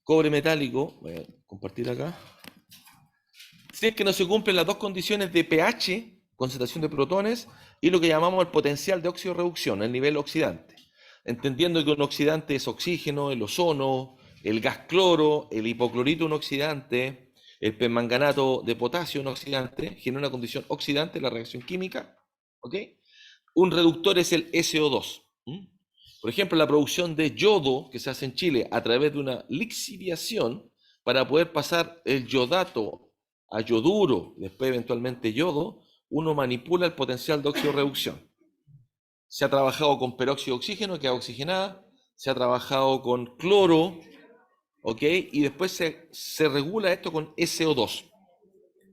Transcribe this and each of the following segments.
cobre metálico, voy a compartir acá, si es que no se cumplen las dos condiciones de pH, concentración de protones, y lo que llamamos el potencial de oxidorreducción, el nivel oxidante. Entendiendo que un oxidante es oxígeno, el ozono, el gas cloro, el hipoclorito un oxidante, el permanganato de potasio un oxidante, genera una condición oxidante, la reacción química, ¿ok? Un reductor es el SO2. Por ejemplo, la producción de yodo que se hace en Chile a través de una lixiviación para poder pasar el yodato a yoduro, después eventualmente yodo, uno manipula el potencial de oxidorreducción. Se ha trabajado con peróxido de oxígeno, que es oxigenada, se ha trabajado con cloro, ¿ok? Y después se regula esto con SO2.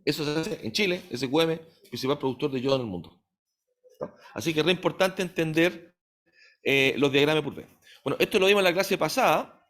Eso se hace en Chile, SQM, principal productor de yodo en el mundo. Así que es re importante entender los diagramas de Purvé. Bueno, esto lo vimos en la clase pasada.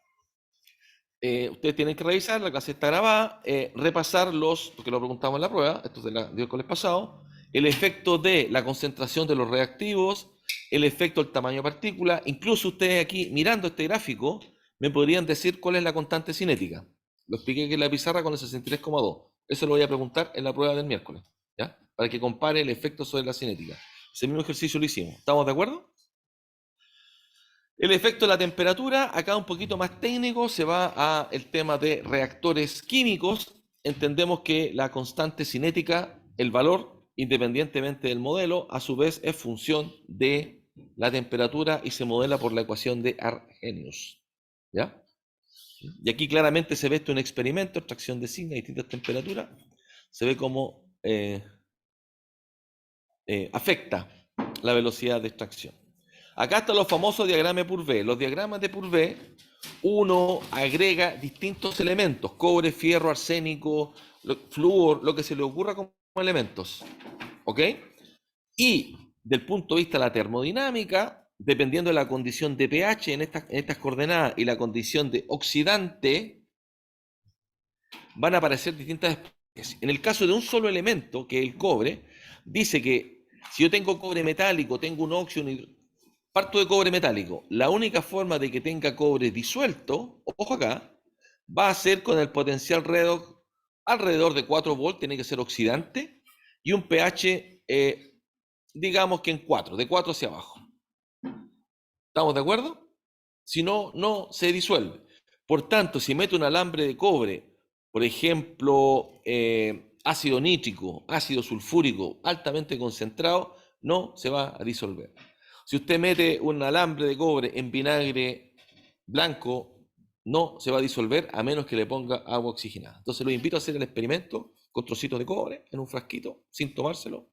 Ustedes tienen que revisar, la clase está grabada, repasar porque lo preguntamos en la prueba, esto es del miércoles pasado, el efecto de la concentración de los reactivos, el efecto del tamaño de partícula. Incluso ustedes aquí, mirando este gráfico, me podrían decir cuál es la constante cinética. Lo expliqué aquí en la pizarra con el 63,2. Eso lo voy a preguntar en la prueba del miércoles, ¿ya? Para que compare el efecto sobre la cinética. Ese mismo ejercicio lo hicimos. ¿Estamos de acuerdo? El efecto de la temperatura, acá un poquito más técnico, se va al tema de reactores químicos. Entendemos que la constante cinética, el valor, independientemente del modelo, a su vez es función de la temperatura y se modela por la ecuación de Arrhenius. ¿Ya? Y aquí claramente se ve esto en un experimento, extracción de zinc a distintas temperaturas. Se ve cómo afecta la velocidad de extracción. Acá están los famosos diagramas de Purvé. Los diagramas de Purvé, uno agrega distintos elementos, cobre, fierro, arsénico, flúor, lo que se le ocurra como elementos. ¿Ok? Y del punto de vista de la termodinámica, dependiendo de la condición de pH en estas coordenadas y la condición de oxidante, van a aparecer distintas especies. En el caso de un solo elemento, que es el cobre, dice que si yo tengo cobre metálico, tengo un óxido, parto de cobre metálico, la única forma de que tenga cobre disuelto, ojo acá, va a ser con el potencial redox alrededor de 4 volt, tiene que ser oxidante, y un pH, digamos que en 4, de 4 hacia abajo. ¿Estamos de acuerdo? Si no, no se disuelve. Por tanto, si meto un alambre de cobre, por ejemplo, ácido nítrico, ácido sulfúrico altamente concentrado, no se va a disolver. Si usted mete un alambre de cobre en vinagre blanco, no se va a disolver a menos que le ponga agua oxigenada. Entonces los invito a hacer el experimento con trocitos de cobre en un frasquito, sin tomárselo.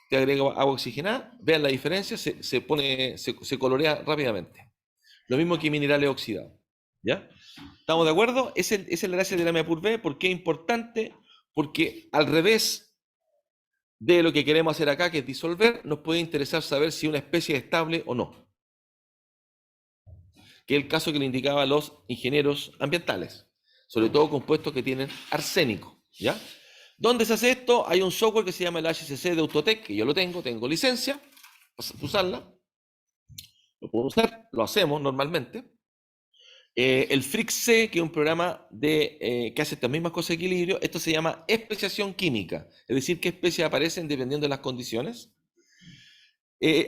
Te agrega agua oxigenada, vean la diferencia, se colorea rápidamente. Lo mismo que minerales oxidados. ¿Ya? ¿Estamos de acuerdo? Esa es la gracia de la Purvé. ¿Por qué es importante? Porque al revés de lo que queremos hacer acá, que es disolver, nos puede interesar saber si una especie es estable o no. Que es el caso que le indicaba a los ingenieros ambientales, sobre todo compuestos que tienen arsénico. ¿Ya? ¿Dónde se hace esto? Hay un software que se llama el HCC de Autotech, que yo lo tengo licencia, para usarla, lo puedo usar, lo hacemos normalmente. El FRIC-C, que es un programa que hace estas mismas cosas de equilibrio, esto se llama especiación química, es decir, qué especies aparecen dependiendo de las condiciones.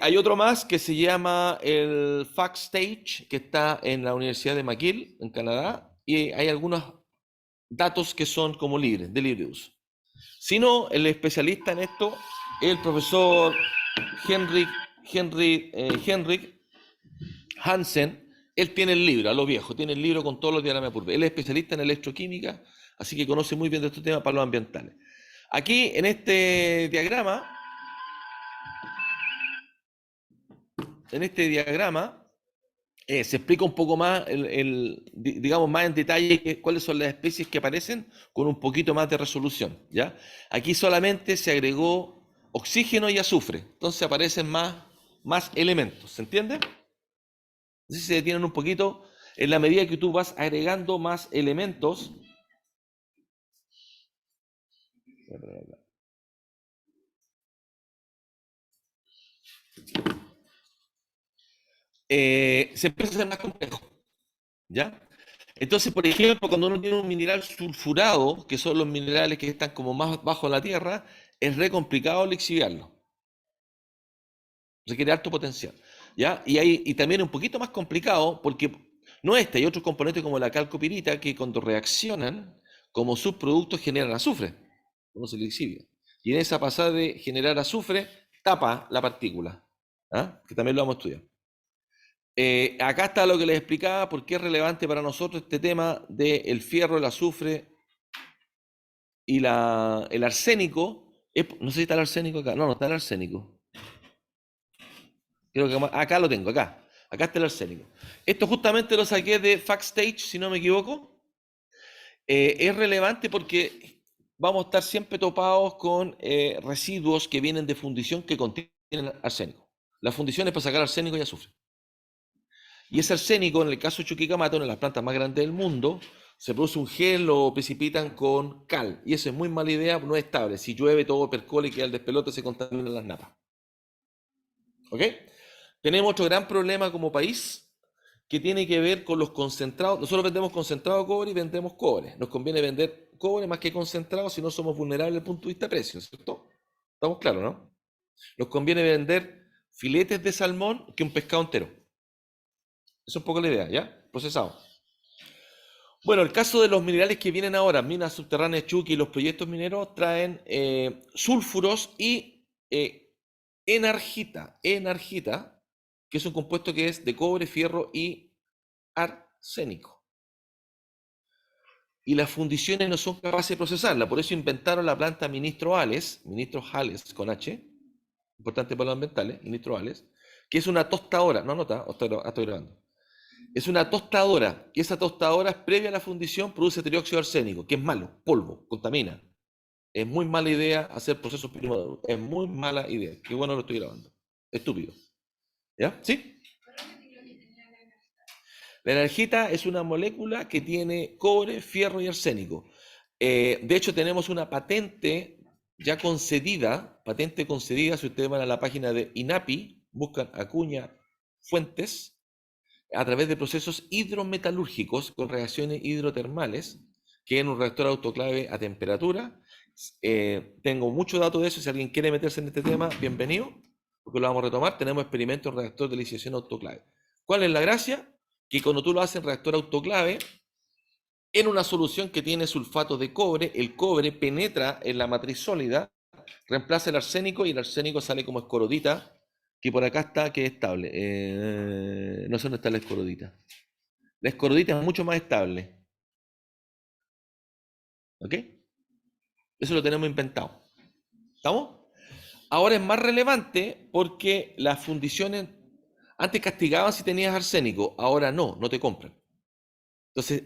Hay otro más que se llama el FactStage, que está en la Universidad de McGill, en Canadá, y hay algunos datos que son como libres, de libre uso. Si no, el especialista en esto es el profesor Henrik Hansen. Él tiene el libro, a lo viejo, tiene el libro con todos los diagramas de Purvé. Él es especialista en electroquímica, así que conoce muy bien de estos temas para los ambientales. Aquí, en este diagrama, se explica un poco más, digamos, más en detalle cuáles son las especies que aparecen con un poquito más de resolución, ¿ya? Aquí solamente se agregó oxígeno y azufre, entonces aparecen más elementos, ¿se entiende? Entonces se detienen un poquito en la medida que tú vas agregando más elementos. Se empieza a ser más complejo, ¿ya? Entonces, por ejemplo, cuando uno tiene un mineral sulfurado, que son los minerales que están como más bajo en la tierra, es re complicado lixiviarlo. Requiere alto potencial. ¿Ya? Y también un poquito más complicado porque no hay otros componentes como la calcopirita que cuando reaccionan como subproductos generan azufre, cuando se lixivia. Y en esa pasada de generar azufre, tapa la partícula, ¿ah? Que también lo vamos a estudiar. Acá está lo que les explicaba, por qué es relevante para nosotros este tema del fierro, el azufre y el arsénico. No sé si está el arsénico acá. No, no está el arsénico. Creo que acá lo tengo, acá. Acá está el arsénico. Esto justamente lo saqué de FactStage, si no me equivoco. Es relevante porque vamos a estar siempre topados con residuos que vienen de fundición que contienen arsénico. La fundición es para sacar arsénico y azufre. Y ese arsénico, en el caso de Chuquicamata, una de las plantas más grandes del mundo, se produce un gel, lo precipitan con cal. Y eso es muy mala idea, no es estable. Si llueve, todo percola y queda el despelote, se contaminan las napas. ¿Ok? Tenemos otro gran problema como país que tiene que ver con los concentrados. Nosotros vendemos concentrado de cobre y vendemos cobre. Nos conviene vender cobre más que concentrado si no somos vulnerables desde el punto de vista de precio, ¿cierto? Estamos claros, ¿no? Nos conviene vender filetes de salmón que un pescado entero. Esa es un poco la idea, ¿ya? Procesado. Bueno, el caso de los minerales que vienen ahora, minas subterráneas Chuqui y los proyectos mineros traen sulfuros y enargita, que es un compuesto que es de cobre, fierro y arsénico. Y las fundiciones no son capaces de procesarla, por eso inventaron la planta Ministro Hales con H, importante para los ambientales, Ministro Hales, que es una tostadora, no anota, estoy grabando. Es una tostadora, y esa tostadora previa a la fundición produce trióxido de arsénico, que es malo, polvo, contamina. Es muy mala idea hacer procesos primados, es muy mala idea. Qué bueno lo estoy grabando. Estúpido. ¿Ya? ¿Sí? La energita es una molécula que tiene cobre, fierro y arsénico. De hecho, tenemos una patente ya concedida, si ustedes van a la página de INAPI, buscan Acuña Fuentes, a través de procesos hidrometalúrgicos con reacciones hidrotermales, que en un reactor autoclave a temperatura. Tengo mucho dato de eso, si alguien quiere meterse en este tema, bienvenido, porque lo vamos a retomar. Tenemos experimentos en reactor de liciación autoclave. ¿Cuál es la gracia? Que cuando tú lo haces en reactor autoclave, en una solución que tiene sulfato de cobre, el cobre penetra en la matriz sólida, reemplaza el arsénico y el arsénico sale como escorodita, que por acá está, que es estable. No sé dónde está la escorodita. La escorodita es mucho más estable. ¿Ok? Eso lo tenemos inventado. ¿Estamos? Ahora es más relevante porque las fundiciones antes castigaban si tenías arsénico, ahora no, no te compran. Entonces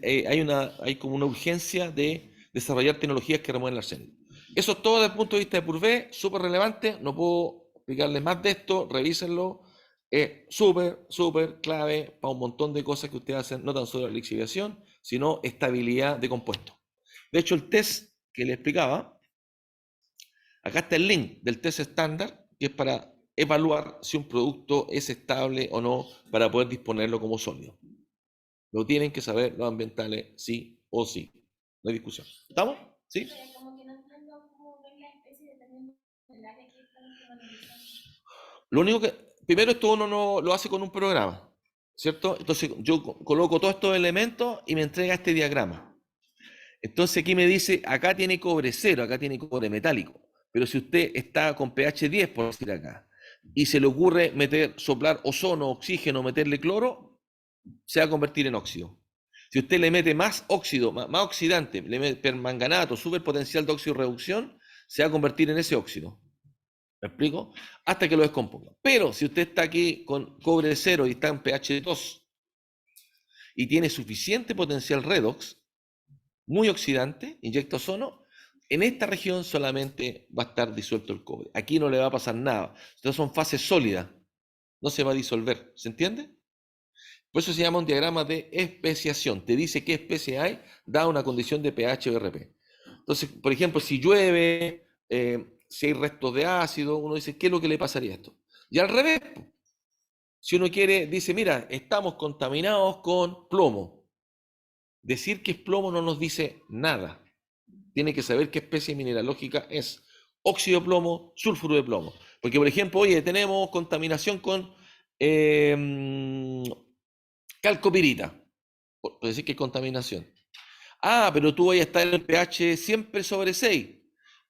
hay como una urgencia de desarrollar tecnologías que remueven el arsénico. Eso es todo desde el punto de vista de Purvé, súper relevante, no puedo explicarles más de esto, revísenlo. Es súper clave para un montón de cosas que ustedes hacen, no tan solo la lixiviación, sino estabilidad de compuestos. De hecho, el test que les explicaba, acá está el link del test estándar, que es para evaluar si un producto es estable o no para poder disponerlo como sólido. Lo tienen que saber los ambientales, sí o sí. No hay discusión. ¿Estamos? ¿Sí? Lo único que, primero esto uno no lo hace con un programa, ¿cierto? Entonces yo coloco todos estos elementos y me entrega este diagrama. Entonces aquí me dice, acá tiene cobre cero, acá tiene cobre metálico. Pero si usted está con pH 10, por decir acá, y se le ocurre soplar ozono, oxígeno, meterle cloro, se va a convertir en óxido. Si usted le mete más óxido, más oxidante, le mete permanganato, superpotencial de óxido reducción, se va a convertir en ese óxido. ¿Me explico? Hasta que lo descomponga. Pero si usted está aquí con cobre cero y está en pH 2 y tiene suficiente potencial redox, muy oxidante, inyecta ozono, en esta región solamente va a estar disuelto el cobre. Aquí no le va a pasar nada. Entonces son fases sólidas. No se va a disolver. ¿Se entiende? Por eso se llama un diagrama de especiación. Te dice qué especie hay, da una condición de pH o RP. Entonces, por ejemplo, si llueve, si hay restos de ácido, uno dice, ¿qué es lo que le pasaría a esto? Y al revés, si uno quiere, dice, mira, estamos contaminados con plomo. Decir que es plomo no nos dice nada. Tiene que saber qué especie mineralógica es. Óxido de plomo, sulfuro de plomo. Porque, por ejemplo, oye, tenemos contaminación con calcopirita. Por decir que es contaminación. Ah, pero tú vas a estar en el pH siempre sobre 6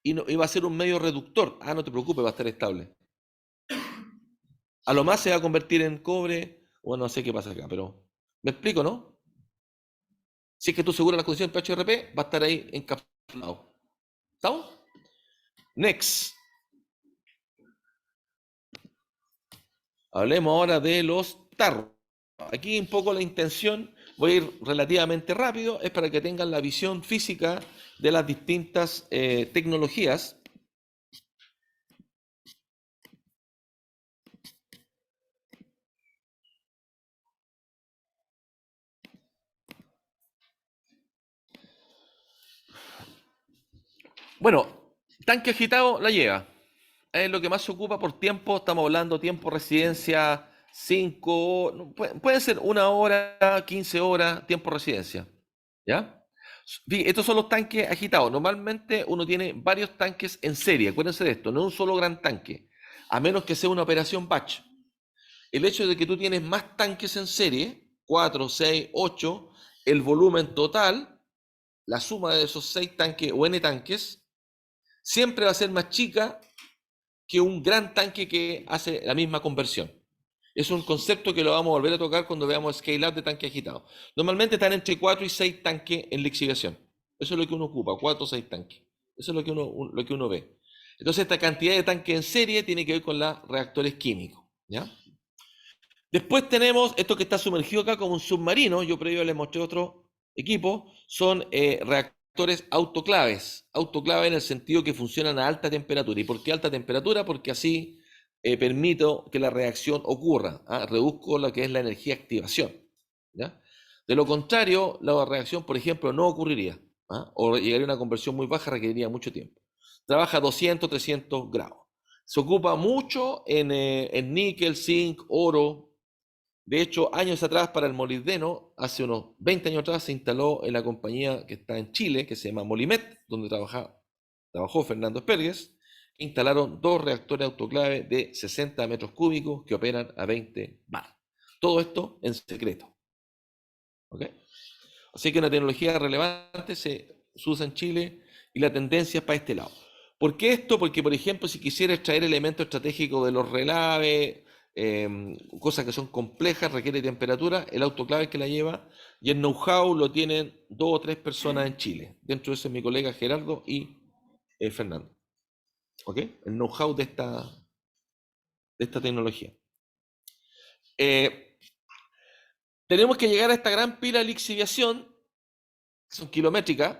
y, no, y va a ser un medio reductor. Ah, no te preocupes, va a estar estable. A lo más se va a convertir en cobre. Bueno, no sé qué pasa acá, pero me explico, ¿no? Si es que tú aseguras la condición del pH-RP, va a estar ahí encapsulado. ¿Estamos? Next. Hablemos ahora de los tarros. Aquí un poco la intención, voy a ir relativamente rápido, es para que tengan la visión física de las distintas tecnologías. Bueno, tanque agitado la lleva. Es lo que más se ocupa por tiempo. Estamos hablando tiempo residencia 5, pueden ser 1 hora, 15 horas, tiempo residencia. ¿Ya? Estos son los tanques agitados. Normalmente uno tiene varios tanques en serie. Acuérdense de esto, no un solo gran tanque. A menos que sea una operación batch. El hecho de que tú tienes más tanques en serie, 4, 6, 8, el volumen total, la suma de esos 6 tanques o n tanques, siempre va a ser más chica que un gran tanque que hace la misma conversión. Es un concepto que lo vamos a volver a tocar cuando veamos scale up de tanque agitado. Normalmente están entre 4 y 6 tanques en lixiviación. Eso es lo que uno ocupa, 4 o 6 tanques. Eso es lo que uno ve. Entonces esta cantidad de tanques en serie tiene que ver con los reactores químicos. ¿Ya? Después tenemos esto que está sumergido acá como un submarino. Yo previo les mostré otro equipo. Son reactores autoclaves. Autoclaves en el sentido que funcionan a alta temperatura. ¿Y por qué alta temperatura? Porque así permito que la reacción ocurra. Reduzco lo que es la energía de activación. ¿Ya? De lo contrario, la reacción, por ejemplo, no ocurriría. O llegaría a una conversión muy baja, requeriría mucho tiempo. Trabaja a 200, 300 grados. Se ocupa mucho en níquel, zinc, oro. De hecho, años atrás para el molibdeno, hace unos 20 años atrás, se instaló en la compañía que está en Chile, que se llama Molimet, donde trabajó Fernando Espergues. Instalaron 2 reactores autoclave de 60 metros cúbicos que operan a 20 bar. Todo esto en secreto. ¿Okay? Así que una tecnología relevante se usa en Chile y la tendencia es para este lado. ¿Por qué esto? Porque, por ejemplo, si quisiera extraer elementos estratégicos de los relaves, cosas que son complejas, requiere temperatura, el autoclave que la lleva y el know-how lo tienen 2 o 3 personas en Chile. Dentro de eso es mi colega Gerardo y Fernando. ¿Ok? El know-how de esta tecnología. Tenemos que llegar a esta gran pila de lixiviación, que son kilométricas,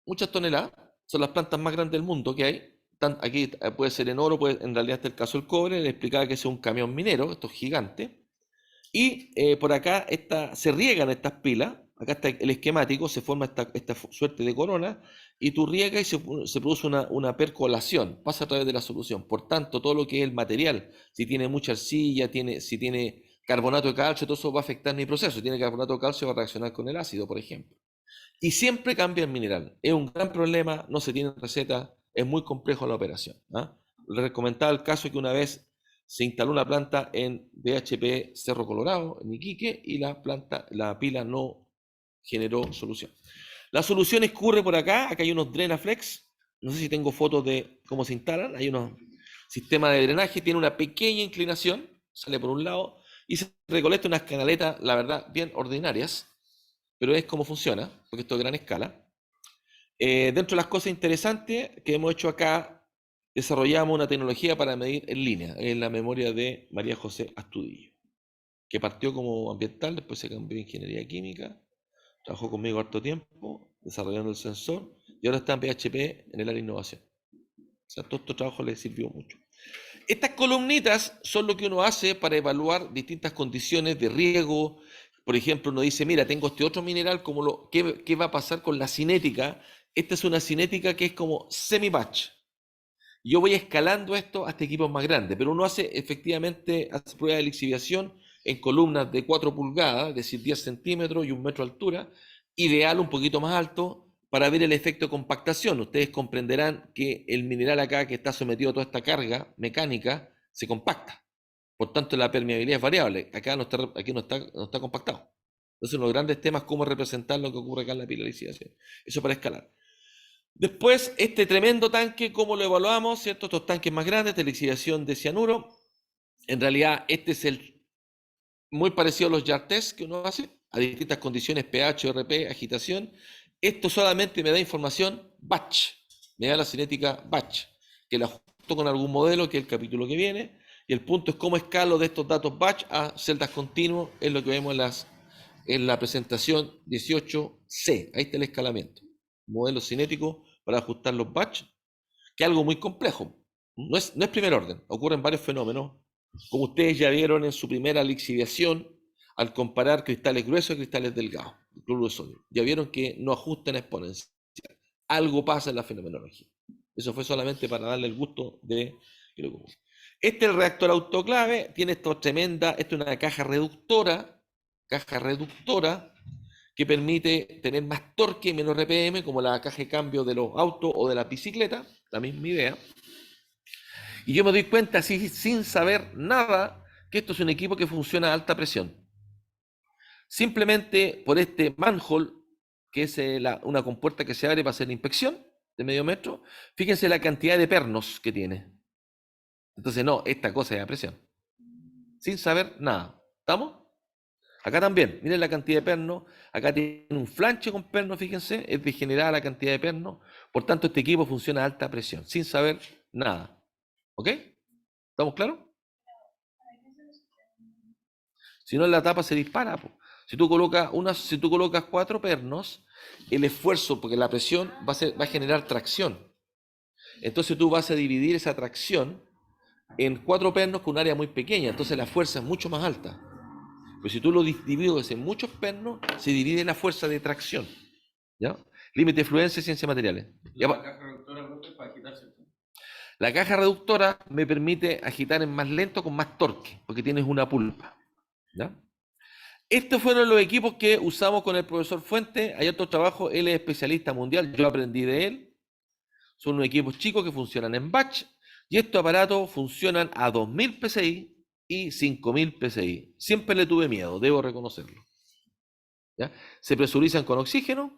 muchas toneladas, son las plantas más grandes del mundo que hay. Aquí puede ser en oro, en realidad está el caso del cobre, le explicaba que es un camión minero, esto es gigante. Y por acá se riegan estas pilas, acá está el esquemático, se forma esta suerte de corona, y tú riegas y se produce una percolación, pasa a través de la solución. Por tanto, todo lo que es el material, si tiene mucha arcilla, si tiene carbonato de calcio, todo eso va a afectar mi proceso. Si tiene carbonato de calcio, va a reaccionar con el ácido, por ejemplo. Y siempre cambia el mineral. Es un gran problema, no se tiene receta, es muy complejo la operación. Les comentaba el caso que una vez se instaló una planta en BHP Cerro Colorado, en Iquique, y la pila no generó solución. La solución escurre por acá, acá hay unos Drenaflex, no sé si tengo fotos de cómo se instalan, hay unos sistemas de drenaje, tiene una pequeña inclinación, sale por un lado, y se recolecta unas canaletas, la verdad, bien ordinarias, pero es cómo funciona, porque esto es a gran escala. Dentro de las cosas interesantes que hemos hecho acá, desarrollamos una tecnología para medir en línea, en la memoria de María José Astudillo, que partió como ambiental, después se cambió a ingeniería química, trabajó conmigo harto tiempo, desarrollando el sensor, y ahora está en PHP en el área de innovación. O sea, todo este trabajo le sirvió mucho. Estas columnitas son lo que uno hace para evaluar distintas condiciones de riego. Por ejemplo, uno dice, mira, tengo este otro mineral, ¿qué va a pasar con la cinética? Esta es una cinética que es como semi-batch. Yo voy escalando esto hasta equipos más grandes, pero uno hace pruebas de lixiviación en columnas de 4 pulgadas, es decir, 10 centímetros y 1 metro de altura, ideal un poquito más alto para ver el efecto de compactación. Ustedes comprenderán que el mineral acá que está sometido a toda esta carga mecánica se compacta. Por tanto, la permeabilidad es variable. Acá aquí no está compactado. Entonces, uno de los grandes temas es cómo representar lo que ocurre acá en la pilarización. Eso para escalar. Después, este tremendo tanque, ¿cómo lo evaluamos? ¿Cierto? Estos tanques más grandes de lixiviación de cianuro. En realidad, este es el muy parecido a los yard test que uno hace, a distintas condiciones, pH, RP, agitación. Esto solamente me da información batch, me da la cinética batch, que la ajusto con algún modelo, que es el capítulo que viene, y el punto es cómo escalo de estos datos batch a celdas continuos, es lo que vemos en la presentación 18C. Ahí está el escalamiento. Modelo cinético para ajustar los batch, que es algo muy complejo. No es primer orden, ocurren varios fenómenos, como ustedes ya vieron en su primera lixiviación, al comparar cristales gruesos y cristales delgados, el cloruro de sodio. Ya vieron que no ajustan exponencial. Algo pasa en la fenomenología. Eso fue solamente para darle el gusto de que lo ocurre. Este es el reactor autoclave, tiene esto tremenda, esto es una caja reductora que permite tener más torque y menos RPM, como la caja de cambio de los autos o de la bicicleta, la misma idea. Y yo me doy cuenta, así, sin saber nada, que esto es un equipo que funciona a alta presión. Simplemente por este manhole, que es una compuerta que se abre para hacer la inspección de medio metro, fíjense la cantidad de pernos que tiene. Entonces, no, esta cosa es a presión. Sin saber nada. ¿Estamos? Acá también, miren la cantidad de pernos. Acá tiene un flanche con pernos, fíjense, es degenerada la cantidad de pernos. Por tanto, este equipo funciona a alta presión, sin saber nada. ¿Ok? ¿Estamos claros? Si no, la tapa se dispara. Po. Si tú colocas 4 pernos, el esfuerzo, porque la presión va a generar tracción. Entonces tú vas a dividir esa tracción en 4 pernos con un área muy pequeña. Entonces la fuerza es mucho más alta. Pero si tú lo divides en muchos pernos, se divide la fuerza de tracción. ¿Ya? Límite de fluencia, ciencia de materiales. La caja reductora para agitarse. La caja reductora me permite agitar en más lento con más torque, porque tienes una pulpa. ¿Ya? Estos fueron los equipos que usamos con el profesor Fuente. Hay otro trabajo, él es especialista mundial, yo aprendí de él. Son unos equipos chicos que funcionan en batch y estos aparatos funcionan a 2000 PSI y 5000 PSI. Siempre le tuve miedo, debo reconocerlo. ¿Ya? Se presurizan con oxígeno.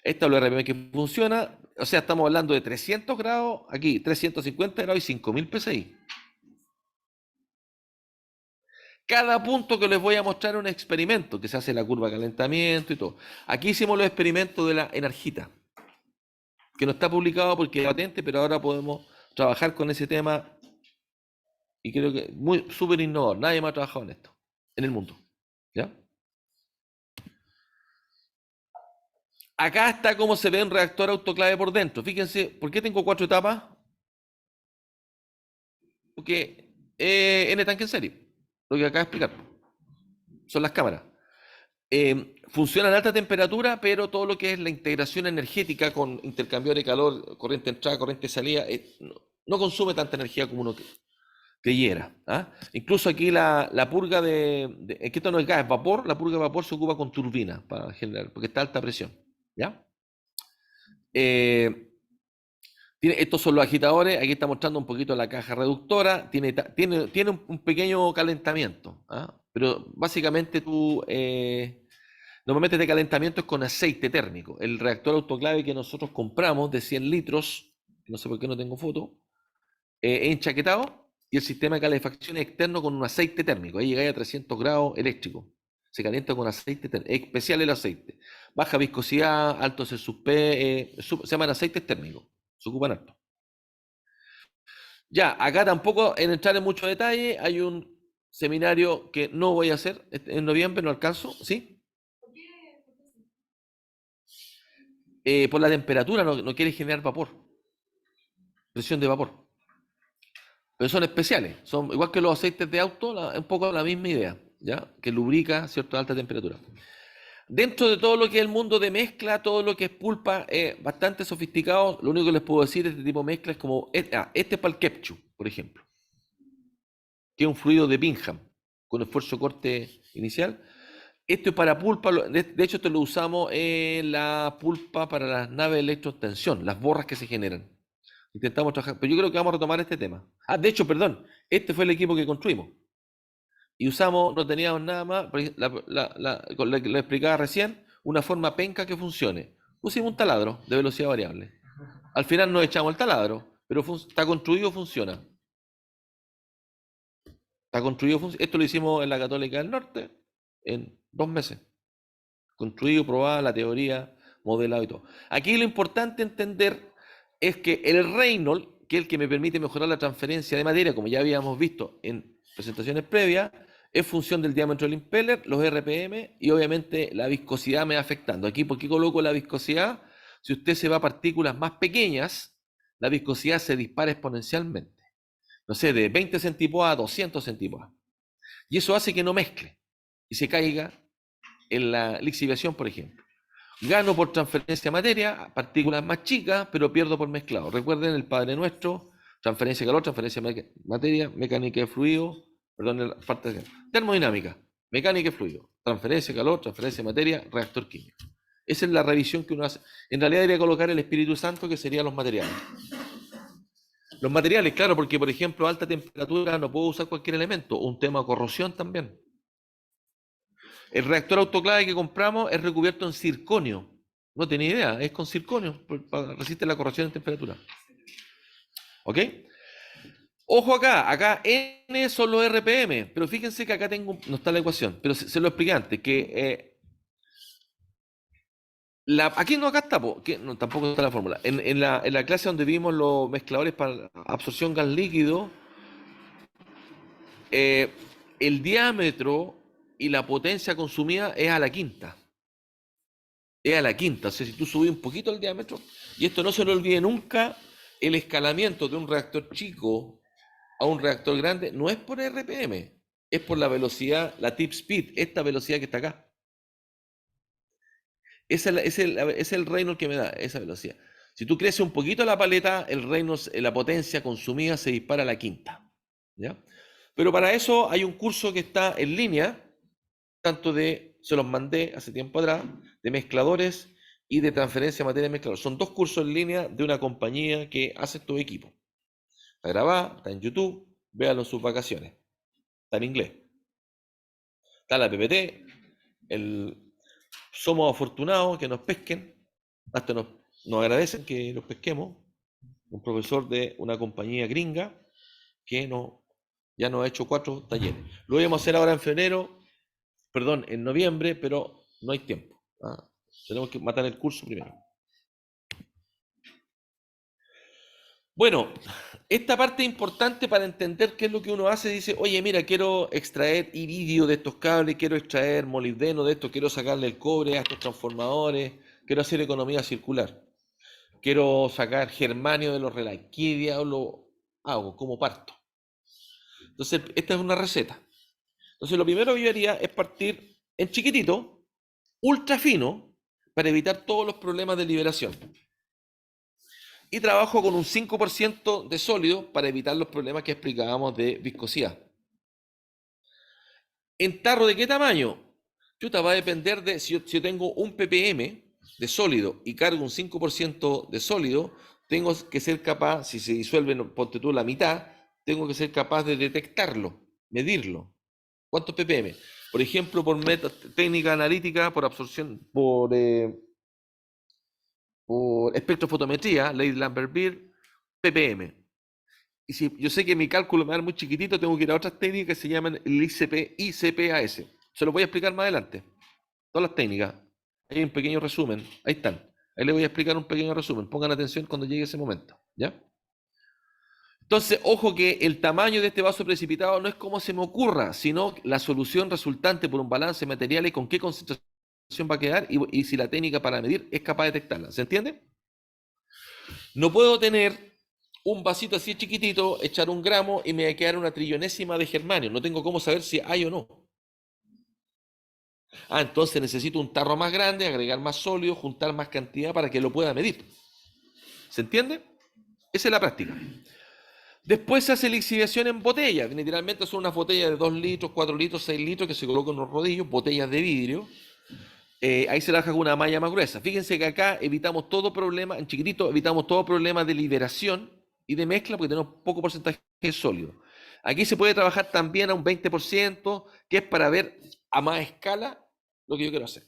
Esta es la RPM que funciona. O sea, estamos hablando de 300 grados, aquí 350 grados y 5000 PSI. Cada punto que les voy a mostrar es un experimento, que se hace la curva de calentamiento y todo. Aquí hicimos los experimentos de la Energita, que no está publicado porque es patente, pero ahora podemos trabajar con ese tema y creo que muy súper innovador. Nadie más ha trabajado en esto, en el mundo. ¿Ya? Acá está cómo se ve un reactor autoclave por dentro. Fíjense, ¿por qué tengo 4 etapas? Porque N tanque en serie. Lo que acabo de explicar. Son las cámaras. Funciona a alta temperatura, pero todo lo que es la integración energética con intercambio de calor, corriente entrada, corriente salida, no consume tanta energía como uno creyera. ¿Ah? Incluso aquí la purga es que esto no es gas, es vapor, la purga de vapor se ocupa con turbina para generar, porque está a alta presión. ¿Ya? Estos son los agitadores, aquí está mostrando un poquito la caja reductora, tiene un pequeño calentamiento, ¿ah? Pero básicamente normalmente este calentamiento es con aceite térmico. El reactor autoclave que nosotros compramos de 100 litros, no sé por qué no tengo foto, es enchaquetado y el sistema de calefacción es externo con un aceite térmico. Ahí llega a 300 grados eléctrico. Se calienta con aceite térmico. Es especial el aceite. Baja viscosidad, alto C sub P, se llaman aceites térmicos. Se ocupan harto. Ya, acá tampoco en entrar en mucho detalle. Hay un seminario que no voy a hacer en noviembre, no alcanzo, ¿sí? Por la temperatura, no quiere generar vapor, presión de vapor. Pero son especiales, son igual que los aceites de auto, un poco la misma idea, ¿ya? Que lubrica, ¿cierto?, a alta temperatura. Dentro de todo lo que es el mundo de mezcla, todo lo que es pulpa, bastante sofisticado. Lo único que les puedo decir de este tipo de mezcla es como, este es para el ketchup, por ejemplo, que es un fluido de Bingham, con esfuerzo corte inicial. Esto es para pulpa, de hecho esto lo usamos en la pulpa para las naves de electroextensión, las borras que se generan. Intentamos trabajar, pero yo creo que vamos a retomar este tema. Ah, de hecho, perdón, este fue el equipo que construimos. Y usamos, no teníamos nada más, con lo que le explicaba recién, una forma penca que funcione. Pusimos un taladro de velocidad variable. Al final nos echamos el taladro, pero está construido, funciona. Está construido, esto lo hicimos en la Católica del Norte en 2 meses. Construido, probada, la teoría, modelado y todo. Aquí lo importante entender es que el Reynolds, que es el que me permite mejorar la transferencia de materia, como ya habíamos visto en presentaciones previas, es función del diámetro del impeller, los RPM y obviamente la viscosidad me va afectando. Aquí, ¿por qué coloco la viscosidad? Si usted se va a partículas más pequeñas, la viscosidad se dispara exponencialmente. No sé, de 20 centipoa a 200 centipoa. Y eso hace que no mezcle y se caiga en la lixiviación, por ejemplo. Gano por transferencia de materia, partículas más chicas, pero pierdo por mezclado. Recuerden el Padre Nuestro, transferencia de calor, transferencia de materia, mecánica de fluido, perdón, la parte de termodinámica, mecánica de fluido, transferencia de calor, transferencia de materia, reactor químico. Esa es la revisión que uno hace. En realidad debería colocar el Espíritu Santo, que serían los materiales. Los materiales, claro, porque por ejemplo, a alta temperatura no puedo usar cualquier elemento, un tema de corrosión también. El reactor autoclave que compramos es recubierto en circonio. No tenía idea, es con circonio, resiste la corrosión en temperatura. ¿Ok? Ojo acá N son los RPM, pero fíjense que acá tengo, no está la ecuación, pero se lo expliqué antes, que aquí no, acá está, que no, tampoco está la fórmula. En la clase donde vimos los mezcladores para absorción gas líquido, eh, el diámetro y la potencia consumida es a la quinta. Es a la quinta. O sea, si tú subís un poquito el diámetro, y esto no se lo olvide nunca, el escalamiento de un reactor chico a un reactor grande no es por RPM, es por la velocidad, la tip speed, esta velocidad que está acá. Es el Reynolds que me da esa velocidad. Si tú creces un poquito la paleta, el Reynolds, la potencia consumida se dispara a la quinta. ¿Ya? Pero para eso hay un curso que está en línea, tanto se los mandé hace tiempo atrás, de mezcladores y de transferencia de materia de mezclador. Son 2 cursos en línea de una compañía que hace tu equipo. Está grabado, está en YouTube, véanlo en sus vacaciones. Está en inglés. Está la PPT, somos afortunados que nos pesquen, hasta nos agradecen que los pesquemos. Un profesor de una compañía gringa que ya nos ha hecho 4 talleres. Lo íbamos a hacer ahora en noviembre, pero no hay tiempo. Tenemos que matar el curso primero. Bueno, esta parte es importante para entender qué es lo que uno hace. Dice, oye, mira, quiero extraer iridio de estos cables, quiero extraer molibdeno de esto, quiero sacarle el cobre a estos transformadores, quiero hacer economía circular, quiero sacar germanio de los relays. ¿Qué diablo hago? ¿Cómo parto? Entonces, esta es una receta. Entonces, lo primero que yo haría es partir en chiquitito, ultra fino, para evitar todos los problemas de liberación. Y trabajo con un 5% de sólido para evitar los problemas que explicábamos de viscosidad. ¿En tarro de qué tamaño? Chuta, va a depender de si yo tengo un ppm de sólido y cargo un 5% de sólido, tengo que ser capaz, si se disuelve, ponte tú la mitad, tengo que ser capaz de detectarlo, medirlo. ¿Cuántos ppm? Por ejemplo, por técnica analítica, por absorción, por espectrofotometría, ley Lambert-Beer, ppm. Y si yo sé que mi cálculo me va a dar muy chiquitito, tengo que ir a otras técnicas que se llaman el ICP-AS. Se lo voy a explicar más adelante. Todas las técnicas. Hay un pequeño resumen. Ahí están. Ahí les voy a explicar un pequeño resumen. Pongan atención cuando llegue ese momento. ¿Ya? Entonces, ojo que el tamaño de este vaso precipitado no es como se me ocurra, sino la solución resultante por un balance de materiales con qué concentración va a quedar y si la técnica para medir es capaz de detectarla. ¿Se entiende? No puedo tener un vasito así chiquitito, echar 1 gramo y me va a quedar una trillonésima de germanio. No tengo cómo saber si hay o no. Entonces necesito un tarro más grande, agregar más sólido, juntar más cantidad para que lo pueda medir. ¿Se entiende? Esa es la práctica. Después se hace lixiviación en botella. Literalmente son unas botellas de 2 litros, 4 litros, 6 litros que se colocan en los rodillos, botellas de vidrio. Ahí se trabaja con una malla más gruesa. Fíjense que acá evitamos todo problema, en chiquitito evitamos todo problema de liberación y de mezcla porque tenemos poco porcentaje sólido. Aquí se puede trabajar también a un 20%, que es para ver a más escala lo que yo quiero hacer.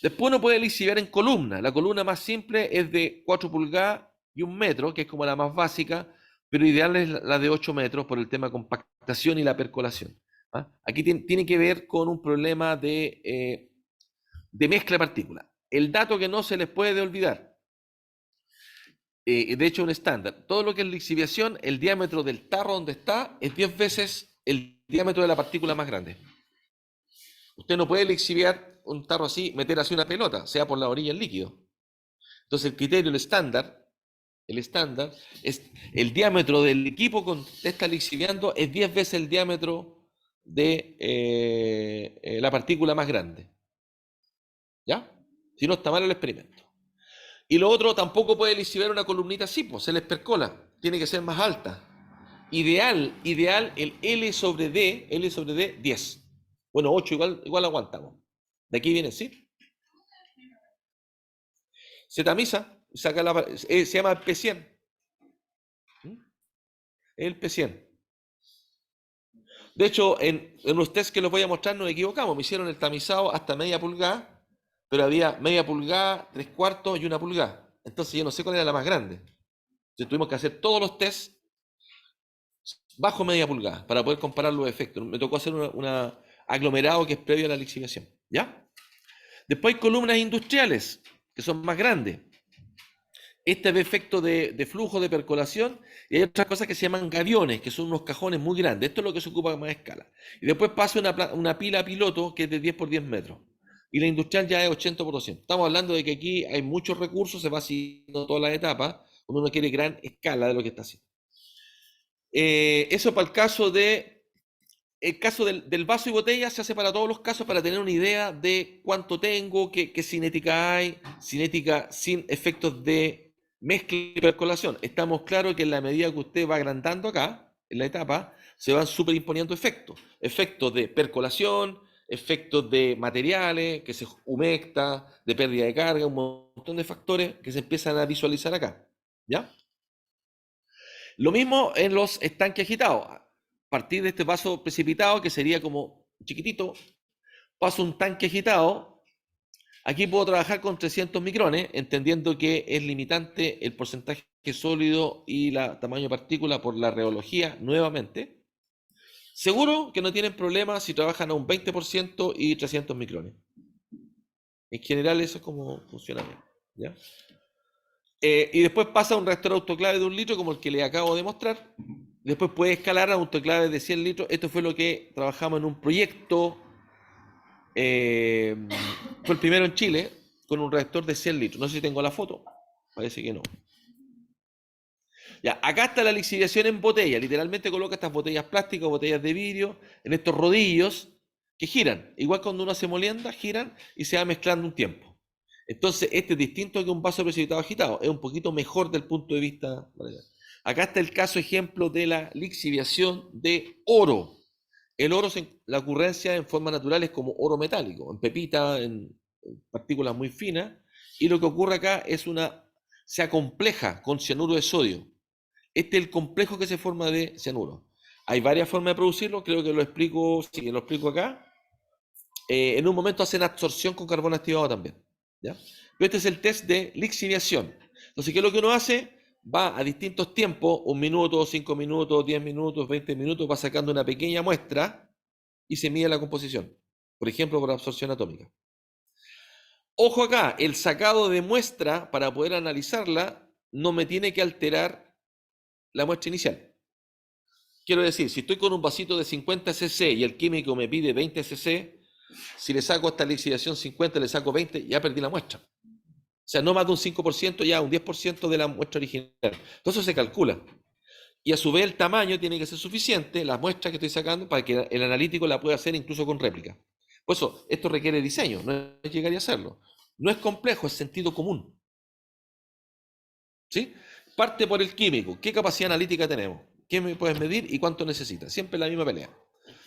Después uno puede lixiviar en columna. La columna más simple es de 4 pulgadas y 1 metro, que es como la más básica, pero ideal es la de 8 metros por el tema de compactación y la percolación. ¿Ah? Aquí tiene que ver con un problema de mezcla de partículas. El dato que no se les puede olvidar, de hecho un estándar, todo lo que es lixiviación, el diámetro del tarro donde está es 10 veces el diámetro de la partícula más grande. Usted no puede lixiviar un tarro así, meter así una pelota, sea por la orilla el líquido. Entonces el criterio, el estándar es el diámetro del equipo que está lixiviando es 10 veces el diámetro de la partícula más grande. ¿Ya? Si no, está mal el experimento. Y lo otro, tampoco puede lixiviar una columnita así, pues se les percola. Tiene que ser más alta. Ideal, el L sobre D, 10. Bueno, 8 igual aguantamos. De aquí viene, ¿sí? Se tamiza, se llama P100. El P100. De hecho, en los test que les voy a mostrar nos equivocamos. Me hicieron el tamizado hasta media pulgada, pero había media pulgada, 3/4 y 1 pulgada. Entonces yo no sé cuál era la más grande. Entonces tuvimos que hacer todos los tests bajo media pulgada para poder comparar los efectos. Me tocó hacer un aglomerado que es previo a la lixiviación. ¿Ya? Después hay columnas industriales, que son más grandes. Este es efecto de flujo, de percolación, y hay otras cosas que se llaman gaviones, que son unos cajones muy grandes. Esto es lo que se ocupa a más escala. Y después pasa una pila piloto que es de 10 por 10 metros. Y la industrial ya es 80%. Estamos hablando de que aquí hay muchos recursos, se va haciendo todas las etapas, cuando uno quiere gran escala de lo que está haciendo. Eso para el caso del vaso y botella se hace para todos los casos para tener una idea de cuánto tengo, qué cinética hay, cinética sin efectos de mezcla y percolación. Estamos claros que en la medida que usted va agrandando acá, en la etapa, se van superimponiendo efectos. Efectos de percolación, efectos de materiales, que se humecta, de pérdida de carga, un montón de factores que se empiezan a visualizar acá. ¿Ya? Lo mismo en los estanques agitados. A partir de este vaso precipitado, que sería como chiquitito, paso un tanque agitado. Aquí puedo trabajar con 300 micrones, entendiendo que es limitante el porcentaje sólido y el tamaño de partícula por la reología nuevamente. Seguro que no tienen problemas si trabajan a un 20% y 300 micrones. En general eso es como funciona bien. ¿Ya? Y después pasa a un reactor autoclave de 1 litro como el que le acabo de mostrar. Después puede escalar a autoclaves de 100 litros. Esto fue lo que trabajamos en un proyecto. Fue el primero en Chile con un reactor de 100 litros. No sé si tengo la foto. Parece que no. Ya, acá está la lixiviación en botella. Literalmente coloca estas botellas plásticas, botellas de vidrio, en estos rodillos que giran. Igual cuando uno hace molienda, giran y se va mezclando un tiempo. Entonces, este es distinto que un vaso precipitado agitado. Es un poquito mejor del punto de vista. Acá está el caso ejemplo de la lixiviación de oro. El oro, la ocurrencia en forma natural es como oro metálico, en pepita, en partículas muy finas. Y lo que ocurre acá es se acompleja con cianuro de sodio. Este es el complejo que se forma de cianuro. Hay varias formas de producirlo, creo que lo explico acá. En un momento hacen absorción con carbono activado también. ¿Ya? Pero este es el test de lixiviación. Entonces, ¿qué es lo que uno hace? Va a distintos tiempos, 1 minuto, 5 minutos, 10 minutos, 20 minutos, va sacando una pequeña muestra y se mide la composición. Por ejemplo, por absorción atómica. Ojo acá, el sacado de muestra para poder analizarla no me tiene que alterar la muestra inicial. Quiero decir, si estoy con un vasito de 50 cc y el químico me pide 20 cc, si le saco esta lixiviación 50, le saco 20, ya perdí la muestra. O sea, no más de un 5%, ya un 10% de la muestra original. Entonces se calcula. Y a su vez el tamaño tiene que ser suficiente, la muestra que estoy sacando, para que el analítico la pueda hacer incluso con réplica. Por eso, esto requiere diseño, no es llegar y hacerlo. No es complejo, es sentido común. ¿Sí? Parte por el químico. ¿Qué capacidad analítica tenemos? ¿Qué me puedes medir y cuánto necesitas? Siempre la misma pelea.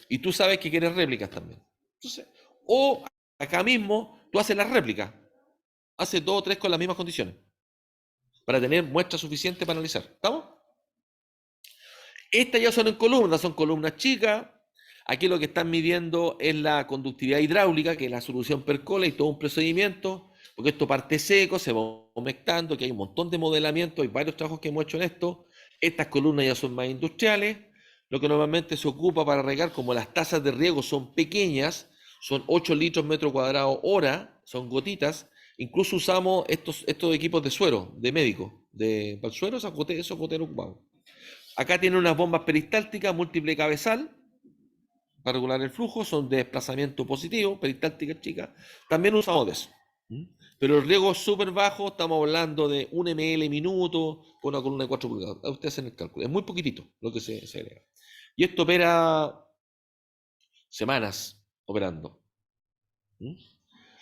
Y tú sabes que quieres réplicas también. Entonces, o acá mismo tú haces las réplicas. Haces 2 o 3 con las mismas condiciones. Para tener muestra suficiente para analizar. ¿Estamos? Estas ya son columnas chicas. Aquí lo que están midiendo es la conductividad hidráulica, que es la solución percola y todo un procedimiento, porque esto parte seco, se va humectando, que hay un montón de modelamiento, hay varios trabajos que hemos hecho en esto. Estas columnas ya son más industriales. Lo que normalmente se ocupa para regar, como las tasas de riego son pequeñas, son 8 litros metro cuadrado hora, son gotitas. Incluso usamos estos equipos de suero, de médico, para el suero, esos goteros ocupamos. Acá tiene unas bombas peristálticas múltiple cabezal para regular el flujo, son de desplazamiento positivo, peristálticas chicas. También usamos de eso. Pero el riego es súper bajo, estamos hablando de 1 ml minuto con una columna de 4 pulgadas. Ustedes hacen el cálculo, es muy poquitito lo que se agrega. Y esto opera semanas operando.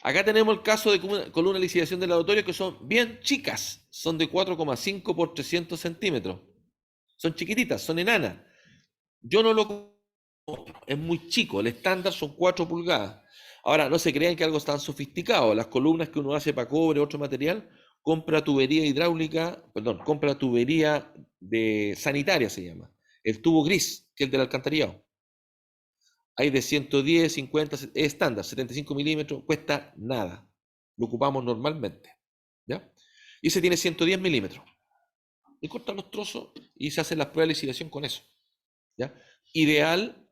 Acá tenemos el caso de columna de lixiviación del laboratorio que son bien chicas, son de 4,5 por 300 centímetros. Son chiquititas, son enanas. Yo no lo compro, es muy chico, el estándar son 4 pulgadas. Ahora, no se crean que algo tan sofisticado. Las columnas que uno hace para cobre, otro material, compra tubería hidráulica, perdón, compra tubería de sanitaria se llama. El tubo gris, que es el del alcantarillado. Hay de 110, 50, es estándar, 75 milímetros, cuesta nada. Lo ocupamos normalmente. ¿Ya? Y ese tiene 110 milímetros. Y cortan los trozos y se hacen las pruebas de licidación con eso. ¿Ya? Ideal,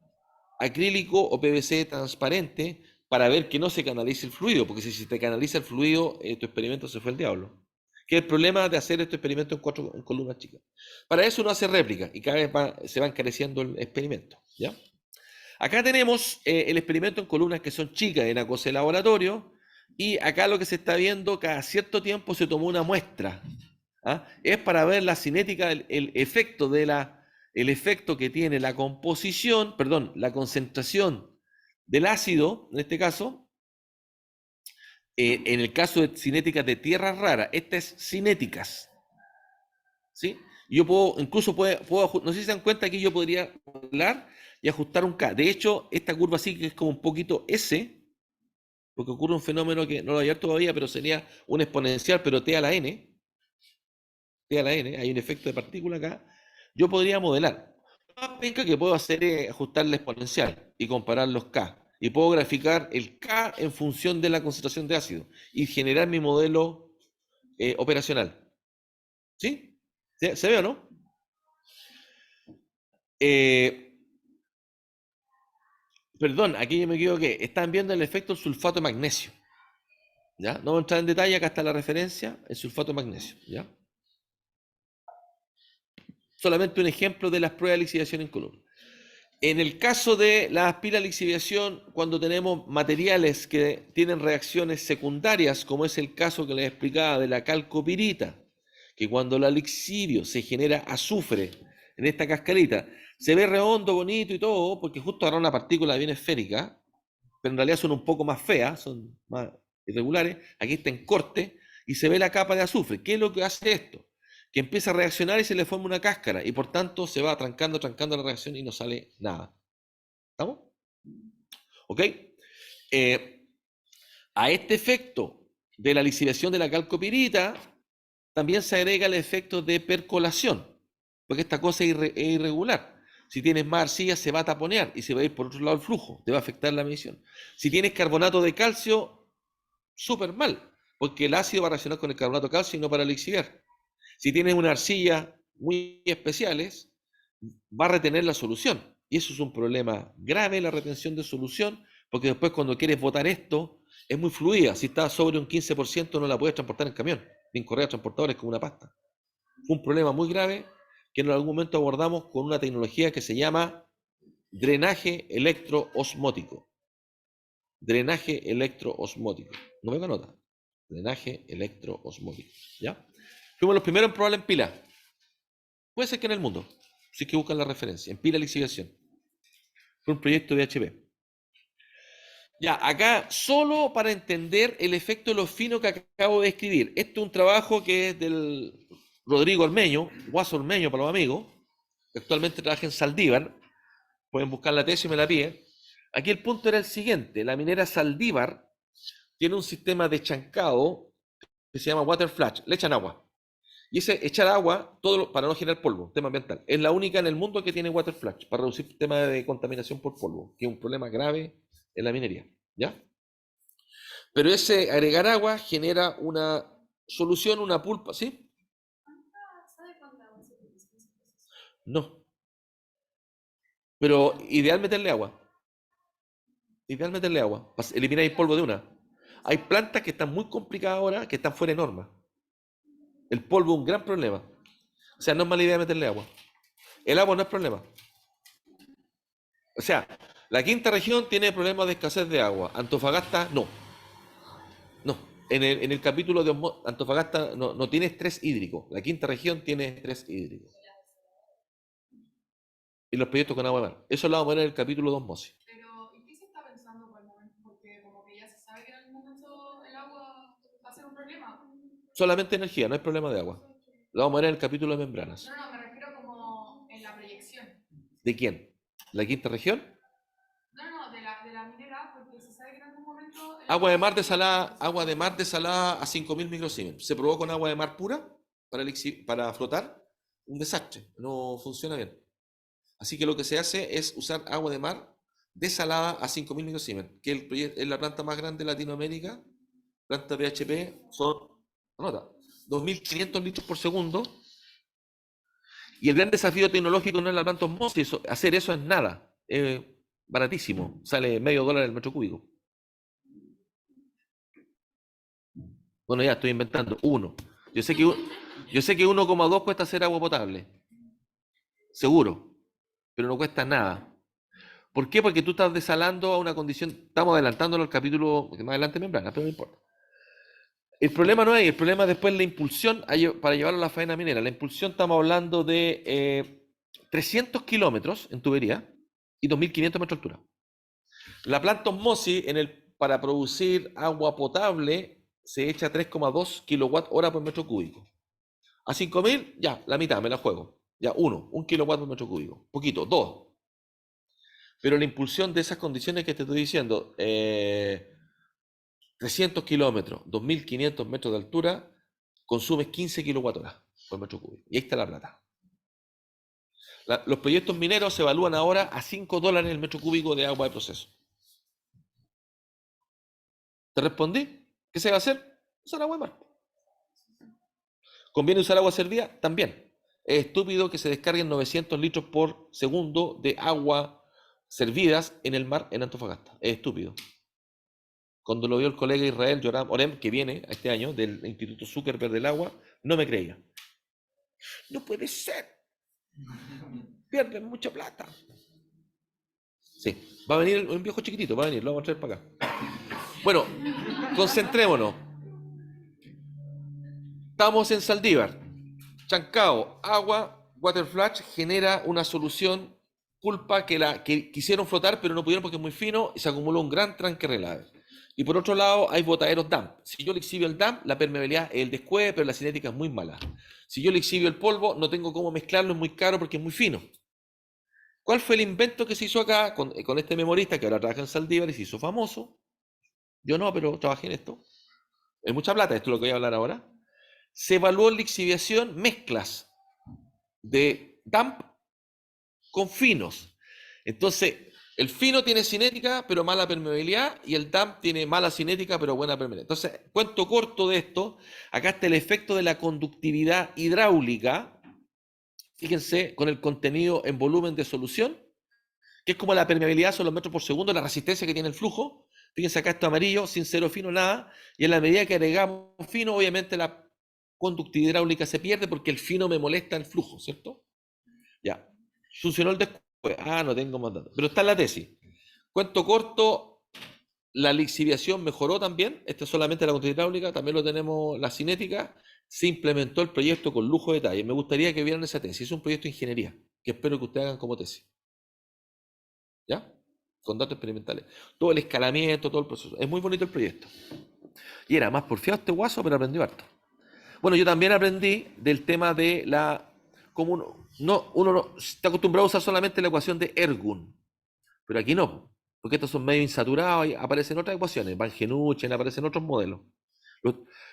acrílico o PVC transparente para ver que no se canalice el fluido, porque si se te canaliza el fluido, tu experimento se fue al diablo. Que es el problema de hacer este experimento en columnas chicas. Para eso uno hace réplica y cada vez se va encareciendo el experimento. ¿Ya? Acá tenemos el experimento en columnas que son chicas en ACOSE laboratorio y acá lo que se está viendo, cada cierto tiempo se tomó una muestra. ¿Ah? Es para ver la cinética, el efecto el efecto que tiene la composición, perdón, la concentración del ácido, en este caso, en el caso de cinéticas de tierras raras, estas es cinéticas, ¿sí? Yo puedo, incluso no sé si se dan cuenta que yo podría modelar y ajustar un K. De hecho, esta curva sí que es como un poquito S, porque ocurre un fenómeno que no lo voy a ver todavía, pero sería un exponencial, pero T a la N. T a la N, hay un efecto de partícula acá. Yo podría modelar. Lo más penca que puedo hacer es ajustar la exponencial y comparar los K. Y puedo graficar el K en función de la concentración de ácido y generar mi modelo operacional. ¿Sí? ¿Se ve o no? Perdón, aquí yo me equivoqué. Están viendo el efecto del sulfato de magnesio. ¿Ya? No voy a entrar en detalle, acá está la referencia, el sulfato de magnesio. ¿Ya? Solamente un ejemplo de las pruebas de lixiviación en columna. En el caso de la pilas de lixiviación, cuando tenemos materiales que tienen reacciones secundarias, como es el caso que les explicaba de la calcopirita, que cuando la lixivio se genera azufre en esta cascarita, se ve redondo, bonito y todo, porque justo agarra una partícula bien esférica, pero en realidad son un poco más feas, son más irregulares, aquí está en corte, y se ve la capa de azufre. ¿Qué es lo que hace esto? Que empieza a reaccionar y se le forma una cáscara, y por tanto se va trancando la reacción y no sale nada. ¿Estamos? ¿Ok? A este efecto de la lixiviación de la calcopirita, también se agrega el efecto de percolación, porque esta cosa es irregular. Si tienes más arcilla, se va a taponear y se va a ir por otro lado el flujo, te va a afectar la medición. Si tienes carbonato de calcio, súper mal, porque el ácido va a reaccionar con el carbonato de calcio y no para lixiviar. Si tienes una arcilla muy especiales, va a retener la solución. Y eso es un problema grave, la retención de solución, porque después cuando quieres botar esto, es muy fluida. Si está sobre un 15%, no la puedes transportar en camión, ni en correa transportadores como una pasta. Fue un problema muy grave que en algún momento abordamos con una tecnología que se llama drenaje electroosmótico. Drenaje electroosmótico. No me nota. Drenaje electroosmótico. ¿Ya? Fuimos los primeros en probarla en pila. Puede ser que en el mundo, si es que buscan la referencia, en pila lixiviación. Fue un proyecto de HP. Ya, acá solo para entender el efecto de lo fino que acabo de escribir. Este es un trabajo que es del Rodrigo Ormeño, Guaso Ormeño para los amigos, que actualmente trabaja en Saldívar, pueden buscar la tesis y me la piden. Aquí el punto era el siguiente: la minera Saldívar tiene un sistema de chancado que se llama water flash, le echan agua. Y ese echar agua, para no generar polvo, tema ambiental. Es la única en el mundo que tiene water flash, para reducir el tema de contaminación por polvo, que es un problema grave en la minería. ¿Ya? Pero ese agregar agua genera una solución, una pulpa, ¿sí? No. Pero ideal meterle agua. Ideal meterle agua. Para eliminar el polvo de una. Hay plantas que están muy complicadas ahora, que están fuera de norma. El polvo es un gran problema. O sea, no es mala idea meterle agua. El agua no es problema. O sea, la quinta región tiene problemas de escasez de agua. Antofagasta, no. No. En el capítulo de Antofagasta no tiene estrés hídrico. La quinta región tiene estrés hídrico. Y los proyectos con agua de mar. Eso lo vamos a ver en el capítulo de osmosis. Pero, ¿y qué se está pensando por el momento? Porque como que ya se sabe que en algún momento el agua va a ser un problema. Solamente energía, no hay problema de agua. Lo vamos a ver en el capítulo de membranas. No, me refiero como en la proyección. ¿De quién? ¿La quinta región? No, de la minera, porque se sabe que en algún momento... Agua de mar desalada, agua de mar desalada a 5.000 microsiemens. Se probó con agua de mar pura para flotar. Un desastre, no funciona bien. Así que lo que se hace es usar agua de mar desalada a 5.000 microsiemens, que es la planta más grande de Latinoamérica. Planta PHP son, anota, 2.500 litros por segundo. Y el gran desafío tecnológico no es la planta osmosis, hacer eso es nada, es baratísimo, sale $0.50 el metro cúbico. Bueno, ya estoy inventando, uno. Yo sé que 1,2 cuesta hacer agua potable, seguro, pero no cuesta nada. ¿Por qué? Porque tú estás desalando a una condición, estamos adelantándolo al capítulo que más adelante membrana, pero no importa. El problema no es, el problema es después la impulsión para llevarlo a la faena minera. La impulsión estamos hablando de 300 kilómetros en tubería y 2.500 metros de altura. La planta osmosis para producir agua potable se echa 3,2 kilowatt hora por metro cúbico. A 5.000, ya, la mitad, me la juego. Ya, 1 kilowatt por metro cúbico. Poquito, 2. Pero la impulsión de esas condiciones que te estoy diciendo, 300 kilómetros, 2.500 metros de altura, consumes 15 kilowatt hora por metro cúbico. Y ahí está la plata. Los proyectos mineros se evalúan ahora a $5 el metro cúbico de agua de proceso. ¿Te respondí? ¿Qué se va a hacer? Usar agua de mar. ¿Conviene usar agua servida? También. Es estúpido que se descarguen 900 litros por segundo de agua servidas en el mar en Antofagasta. Es estúpido. Cuando lo vio el colega Israel Yoram Orem, que viene este año del Instituto Zuckerberg del Agua, no me creía. No puede ser. Pierden mucha plata. Sí, va a venir un viejo chiquitito, va a venir, lo vamos a traer para acá. Bueno, concentrémonos. Estamos en Saldívar. Chancao, agua, water flash genera una solución pulpa que quisieron flotar pero no pudieron porque es muy fino y se acumuló un gran tranque relave. Y por otro lado hay botaderos DAMP. Si yo le exhibio el DAMP, la permeabilidad es el descueve, pero la cinética es muy mala. Si yo le exhibio el polvo, no tengo cómo mezclarlo, es muy caro porque es muy fino. ¿Cuál fue el invento que se hizo acá con este memorista que ahora trabaja en Saldívar y se hizo famoso? Yo no, pero trabajé en esto. Es mucha plata, esto es lo que voy a hablar ahora. Se evaluó en la exhibición mezclas de DAMP con finos. Entonces, el fino tiene cinética, pero mala permeabilidad, y el DAMP tiene mala cinética, pero buena permeabilidad. Entonces, cuento corto de esto, acá está el efecto de la conductividad hidráulica, fíjense, con el contenido en volumen de solución, que es como la permeabilidad son los metros por segundo, la resistencia que tiene el flujo. Fíjense acá esto amarillo, sin cero fino, nada, y en la medida que agregamos fino, obviamente la conductividad hidráulica se pierde porque el fino me molesta el flujo, ¿cierto? Ya. Funcionó el después. Ah, no tengo más datos. Pero está en la tesis. Cuento corto, la lixiviación mejoró también. Esta es solamente la conductividad hidráulica, también lo tenemos la cinética. Se implementó el proyecto con lujo de detalle. Me gustaría que vieran esa tesis. Es un proyecto de ingeniería que espero que ustedes hagan como tesis. ¿Ya? Con datos experimentales. Todo el escalamiento, todo el proceso. Es muy bonito el proyecto. Y era más porfiado este guaso, pero aprendió harto. Bueno, yo también aprendí del tema de la como uno no, está acostumbrado a usar solamente la ecuación de Ergun, pero aquí no, porque estos son medio insaturados y aparecen otras ecuaciones, Van Genuchen, aparecen otros modelos.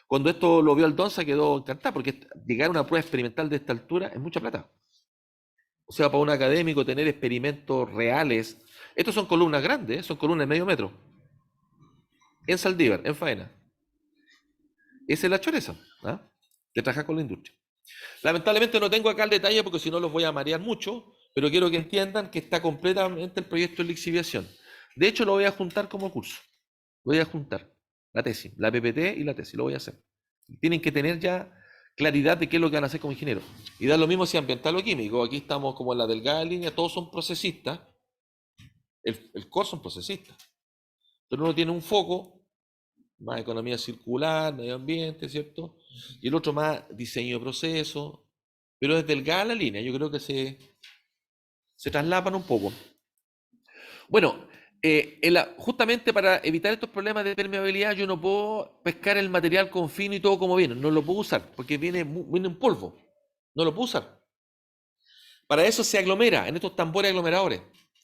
Cuando esto lo vio Aldonza quedó encantado, porque llegar a una prueba experimental de esta altura es mucha plata. O sea, para un académico tener experimentos reales, estos son columnas grandes, son columnas de medio metro, en Saldívar, en faena. Esa es la choreza, ¿ah? De trabajar con la industria. Lamentablemente no tengo acá el detalle porque si no los voy a marear mucho, pero quiero que entiendan que está completamente el proyecto en lixiviación. De hecho, lo voy a juntar como curso. Voy a juntar la tesis, la PPT y la tesis, lo voy a hacer. Tienen que tener ya claridad de qué es lo que van a hacer como ingeniero. Y da lo mismo si ambiental o químico. Aquí estamos como en la delgada línea, todos son procesistas. El core son procesistas. Pero uno tiene un foco, más economía circular, medio ambiente, ¿cierto? Y el otro más diseño de procesos. Pero es delgada la línea, yo creo que se traslapan un poco. Bueno, justamente para evitar estos problemas de permeabilidad, yo no puedo pescar el material con fino y todo como viene. No lo puedo usar porque viene en polvo. No lo puedo usar. Para eso se aglomera en estos tambores aglomeradores.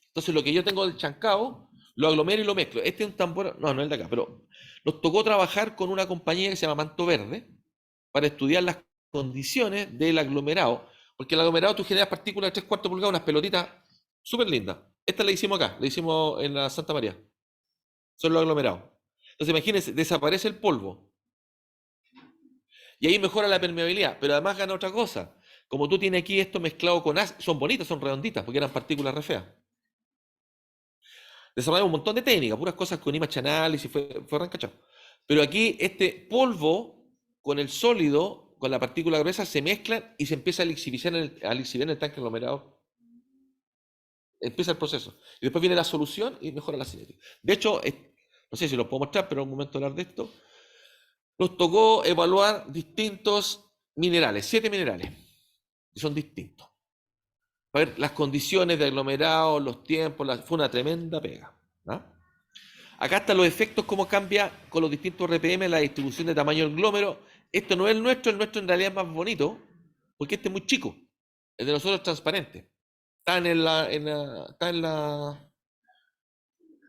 Entonces, lo que yo tengo del chancao, lo aglomero y lo mezclo. Este es un tambor, no es el de acá, pero nos tocó trabajar con una compañía que se llama Manto Verde para estudiar las condiciones del aglomerado. Porque el aglomerado tú generas partículas de 3/4 pulgadas, unas pelotitas súper lindas. Esta la hicimos acá, la hicimos en la Santa María. Son los aglomerados. Entonces imagínense, desaparece el polvo. Y ahí mejora la permeabilidad, pero además gana otra cosa. Como tú tienes aquí esto mezclado con ácido, son bonitas, son redonditas, porque eran partículas re feas. Desarrollamos un montón de técnicas, puras cosas con image analysis, fue rancachado. Pero aquí este polvo con el sólido, con la partícula gruesa, se mezclan y se empieza a lixiviar en el tanque aglomerado. Empieza el proceso. Y después viene la solución y mejora la cinética. De hecho, no sé si lo puedo mostrar, pero en un momento de hablar de esto, nos tocó evaluar distintos minerales, 7 minerales, y son distintos. Para ver las condiciones de aglomerado, los tiempos, fue una tremenda pega. ¿No? Acá están los efectos, cómo cambia con los distintos RPM la distribución de tamaño del glómero. Esto no es el nuestro en realidad es más bonito, porque este es muy chico. El de nosotros es transparente. Está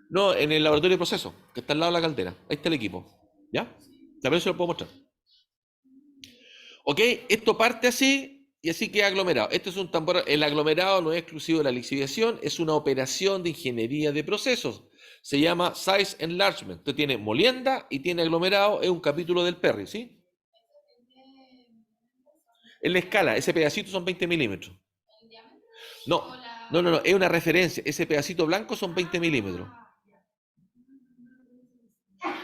no, en el laboratorio de proceso, que está al lado de la caldera. Ahí está el equipo. ¿Ya? A ver si lo puedo mostrar. Ok, esto parte así y así queda aglomerado. Este es un tambor. El aglomerado no es exclusivo de la lixiviación, es una operación de ingeniería de procesos. Se llama size enlargement. Usted tiene molienda y tiene aglomerado, es un capítulo del Perry, ¿sí? En la escala, ese pedacito son 20 milímetros. No, no, es una referencia. Ese pedacito blanco son 20 milímetros.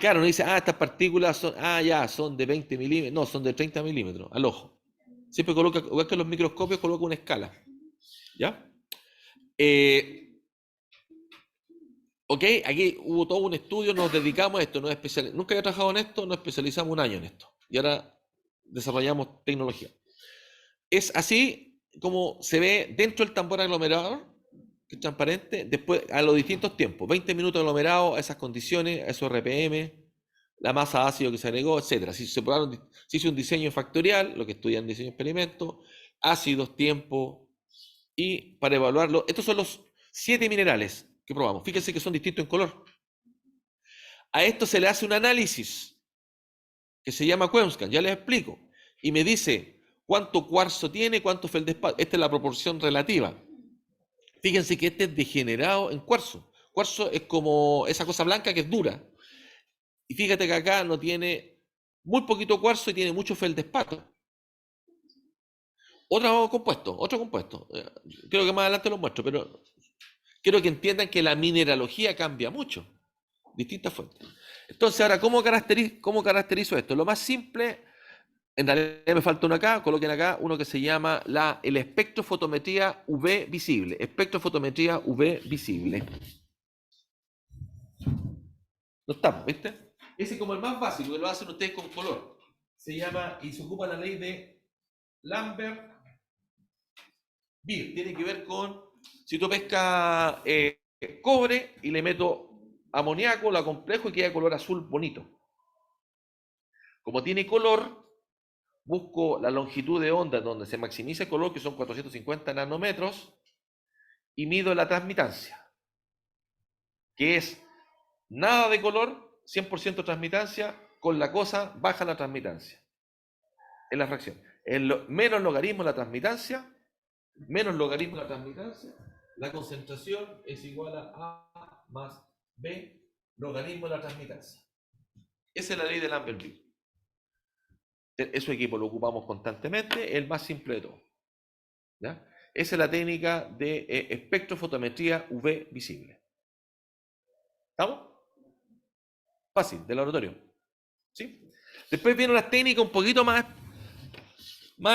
Claro, no dice, estas partículas son, ya, son de 20 milímetros. No, son de 30 milímetros, al ojo. Siempre coloca, igual que en los microscopios, coloca una escala. ¿Ya? Ok, aquí hubo todo un estudio, nos dedicamos a esto, nunca había trabajado en esto, nos especializamos un año en esto. Y ahora desarrollamos tecnología. Es así como se ve dentro del tambor aglomerador, que es transparente, después a los distintos tiempos, 20 minutos aglomerado, a esas condiciones, a esos RPM, la masa de ácido que se agregó, etcétera. Se hizo un diseño factorial, lo que estudian diseño de experimentos, ácidos, tiempo, y para evaluarlo, estos son los 7 minerales que probamos. Fíjense que son distintos en color. A esto se le hace un análisis que se llama Quemscan, ya les explico, y me dice cuánto cuarzo tiene, cuánto feldespato. Esta es la proporción relativa. Fíjense que este es degenerado en cuarzo. Cuarzo es como esa cosa blanca que es dura. Y fíjate que acá no tiene muy poquito cuarzo y tiene mucho feldespato. Otro compuesto. Creo que más adelante lo muestro, pero quiero que entiendan que la mineralogía cambia mucho. Distintas fuentes. Entonces, ahora, ¿cómo caracterizo esto? Lo más simple, en realidad me falta uno acá, coloquen acá uno que se llama el espectrofotometría UV visible. Espectrofotometría UV visible. No estamos, ¿viste? Ese es como el más básico, que lo hacen ustedes con color. Se llama, y se ocupa la ley de Lambert-Beer. Tiene que ver con, si tú pescas cobre y le meto amoníaco, lo complejo y queda de color azul bonito. Como tiene color, busco la longitud de onda donde se maximiza el color, que son 450 nanómetros, y mido la transmitancia, que es nada de color, 100% transmitancia, con la cosa baja la transmitancia. Es la fracción. Menos logaritmo la transmitancia, la concentración es igual a A más B logaritmo de la transmitancia. Esa es la ley de Lambert-Beer. Eso equipo lo ocupamos constantemente, el más simple de todo. ¿Ya? Esa es la técnica de espectrofotometría UV visible. ¿Estamos? Fácil, del laboratorio. ¿Sí? Después viene una técnica un poquito más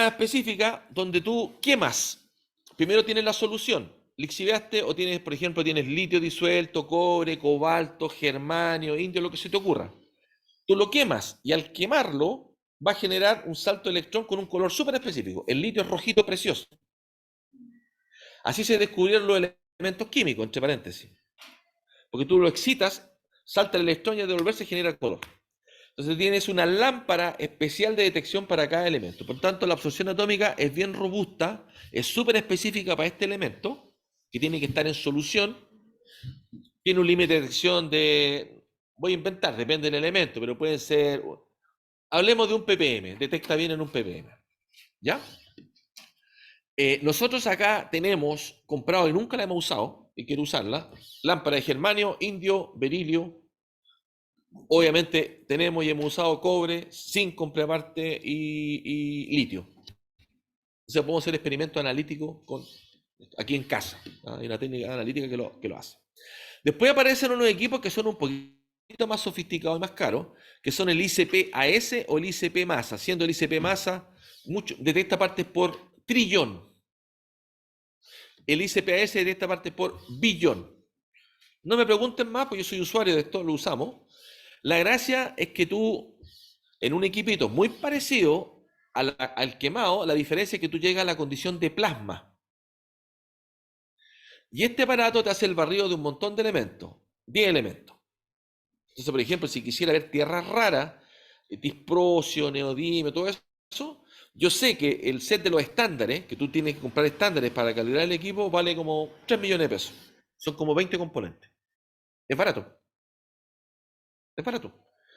específica, donde tú quemas. Primero tienes la solución, lixiviaste, o tienes, por ejemplo, tienes litio disuelto, cobre, cobalto, germanio, indio, lo que se te ocurra. Tú lo quemas y al quemarlo va a generar un salto de electrón con un color súper específico. El litio es rojito precioso. Así se descubrieron los elementos químicos, entre paréntesis. Porque tú lo excitas, salta el electrón y al devolverse genera color. Entonces tienes una lámpara especial de detección para cada elemento. Por tanto, la absorción atómica es bien robusta, es súper específica para este elemento, que tiene que estar en solución. Tiene un límite de detección de, voy a inventar, depende del elemento, pero pueden ser, hablemos de un ppm, detecta bien en un ppm. ¿Ya? Nosotros acá tenemos comprado y nunca la hemos usado, y quiero usarla, lámpara de germanio, indio, berilio. Obviamente tenemos y hemos usado cobre, zinc, complemento y litio. O sea, podemos hacer experimentos analíticos aquí en casa. Hay una técnica analítica que lo hace. Después aparecen unos equipos que son un poquito más sofisticados y más caros, que son el ICP-AS o el ICP-masa. Siendo el ICP-masa, detecta partes por trillón. El ICP-AS detecta partes por billón. No me pregunten más, porque yo soy usuario de esto, lo usamos. La gracia es que tú, en un equipito muy parecido al quemado, la diferencia es que tú llegas a la condición de plasma. Y este aparato te hace el barrido de un montón de elementos, 10 elementos. Entonces, por ejemplo, si quisiera ver tierras raras, disprosio, neodimio, todo eso, yo sé que el set de los estándares, que tú tienes que comprar estándares para calibrar el equipo, vale como 3 millones de pesos. Son como 20 componentes. Es barato. Es barato.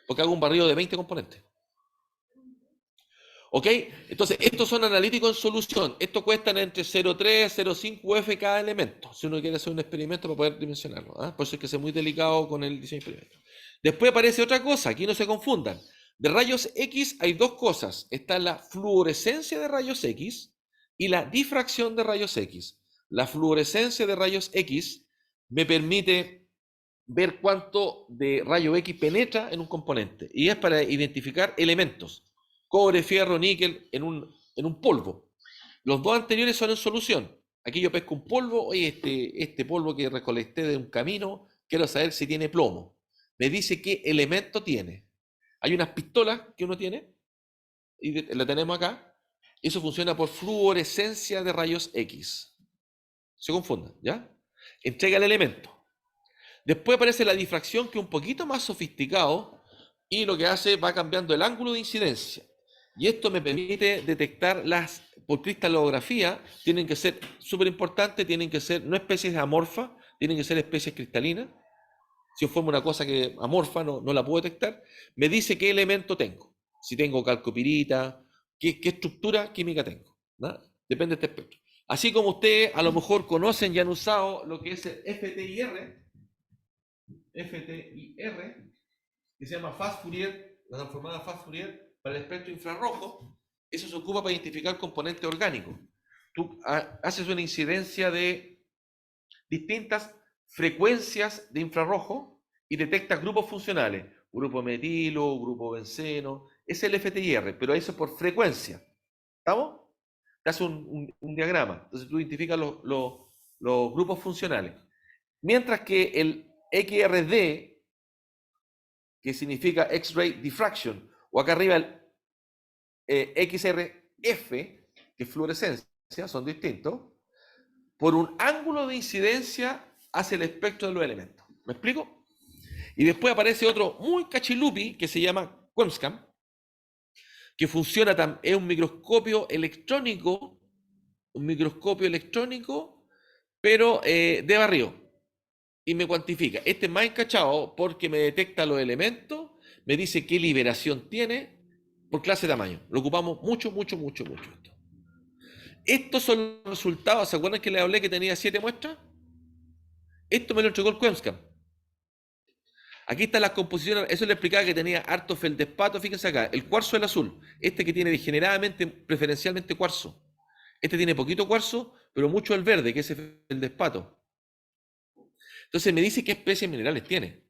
Porque hago un barrido de 20 componentes. ¿Ok? Entonces, estos son analíticos en solución. Estos cuestan entre 0,3 y 0,5 UF cada elemento, si uno quiere hacer un experimento para poder dimensionarlo. Por eso es que es muy delicado con el diseño de experimento. Después aparece otra cosa, aquí no se confundan. De rayos X hay dos cosas. Está la fluorescencia de rayos X y la difracción de rayos X. La fluorescencia de rayos X me permite ver cuánto de rayo X penetra en un componente. Y es para identificar elementos. Cobre, fierro, níquel en un polvo. Los dos anteriores son en solución. Aquí yo pesco un polvo, oye, este polvo que recolecté de un camino, quiero saber si tiene plomo. Me dice qué elemento tiene. Hay unas pistolas que uno tiene, y la tenemos acá. Eso funciona por fluorescencia de rayos X. Se confundan, ¿ya? Entrega el elemento. Después aparece la difracción, que es un poquito más sofisticado, y lo que hace va cambiando el ángulo de incidencia. Y esto me permite detectar por cristalografía, tienen que ser súper importantes, tienen que ser no especies amorfas, tienen que ser especies cristalinas. Si yo formo una cosa que amorfa, no la puedo detectar. Me dice qué elemento tengo. Si tengo calcopirita, qué estructura química tengo, ¿no? Depende de este espectro. Así como ustedes a lo mejor conocen y han usado lo que es el FTIR, que se llama Fast Fourier, la transformada Fast Fourier para el espectro infrarrojo. Eso se ocupa para identificar componentes orgánicos. Tú haces una incidencia de distintas frecuencias de infrarrojo y detectas grupos funcionales, grupo metilo, grupo benceno. Es el FTIR, pero eso por frecuencia. ¿Estamos? Te hace un diagrama. Entonces tú identificas los grupos funcionales. Mientras que el XRD, que significa X-ray diffraction, o acá arriba el XRF, que es fluorescencia, son distintos, por un ángulo de incidencia hace el espectro de los elementos. ¿Me explico? Y después aparece otro muy cachilupi que se llama Quemscam, que funciona, es un microscopio electrónico, pero de barrio, y me cuantifica. Este es más encachado porque me detecta los elementos, me dice qué liberación tiene por clase de tamaño. Lo ocupamos mucho, mucho, mucho, mucho esto. Estos son los resultados. ¿Se acuerdan que les hablé que tenía 7 muestras? Esto me lo entregó el QuEMSCAM. Aquí están las composiciones. Eso le explicaba que tenía harto feldespato. Fíjense acá, el cuarzo es el azul. Este que tiene degeneradamente, preferencialmente cuarzo. Este tiene poquito cuarzo, pero mucho el verde, que es el feldespato. Entonces me dice qué especies minerales tiene.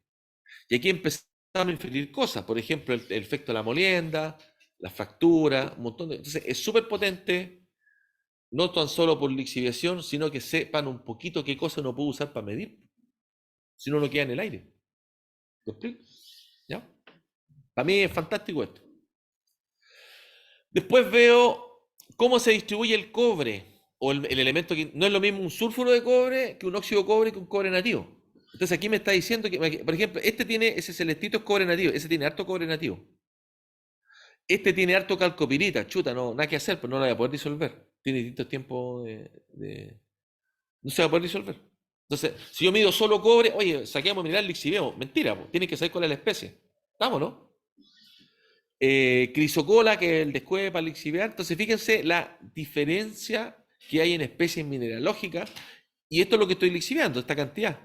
Y aquí empezamos a inferir cosas. Por ejemplo, el efecto de la molienda, la fractura, un montón de... Entonces es súper potente, no tan solo por lixiviación, sino que sepan un poquito qué cosa uno puede usar para medir. Si no, no queda en el aire. ¿Lo explico? ¿Ya? Para mí es fantástico esto. Después veo cómo se distribuye el cobre, o el elemento que no es lo mismo un sulfuro de cobre que un óxido de cobre que un cobre nativo. Entonces aquí me está diciendo que, por ejemplo, este tiene, ese celestito es cobre nativo, ese tiene harto cobre nativo. Este tiene harto calcopirita, chuta, no, nada que hacer, pero no lo voy a poder disolver. Tiene distintos tiempos no se va a poder disolver. Entonces, si yo mido solo cobre, oye, saquemos mineral, lixiviemos. Mentira, pues, tienen que saber cuál es la especie. ¿Estamos, no? Crisocola, que es el descueve para lixiviar. Entonces, fíjense la diferencia que hay en especies mineralógicas. Y esto es lo que estoy lixiviando, esta cantidad.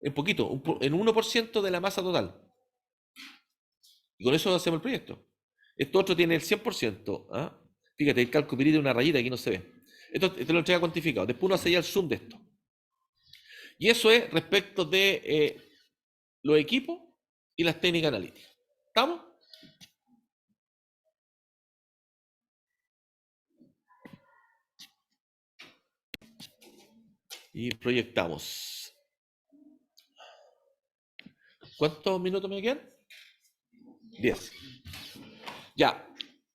En poquito, en 1% de la masa total. Y con eso hacemos el proyecto. Esto otro tiene el 100%. ¿Ah? Fíjate, el calcopirita de una rayita, aquí no se ve. Esto te lo entrega cuantificado. Después uno hace ya el zoom de esto. Y eso es respecto de los equipos y las técnicas analíticas. ¿Estamos? Y proyectamos. ¿Cuántos minutos me quedan? 10. Ya.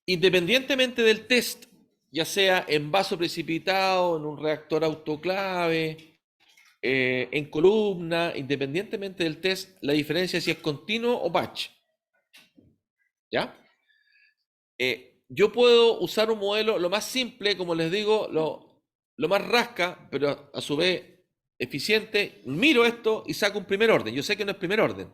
Independientemente del test, ya sea en vaso precipitado, en un reactor autoclave, en columna, independientemente del test, la diferencia es si es continuo o batch. ¿Ya? Yo puedo usar un modelo lo más simple, como les digo, lo más rasca, pero a su vez eficiente. Miro esto y saco un primer orden. Yo sé que no es primer orden.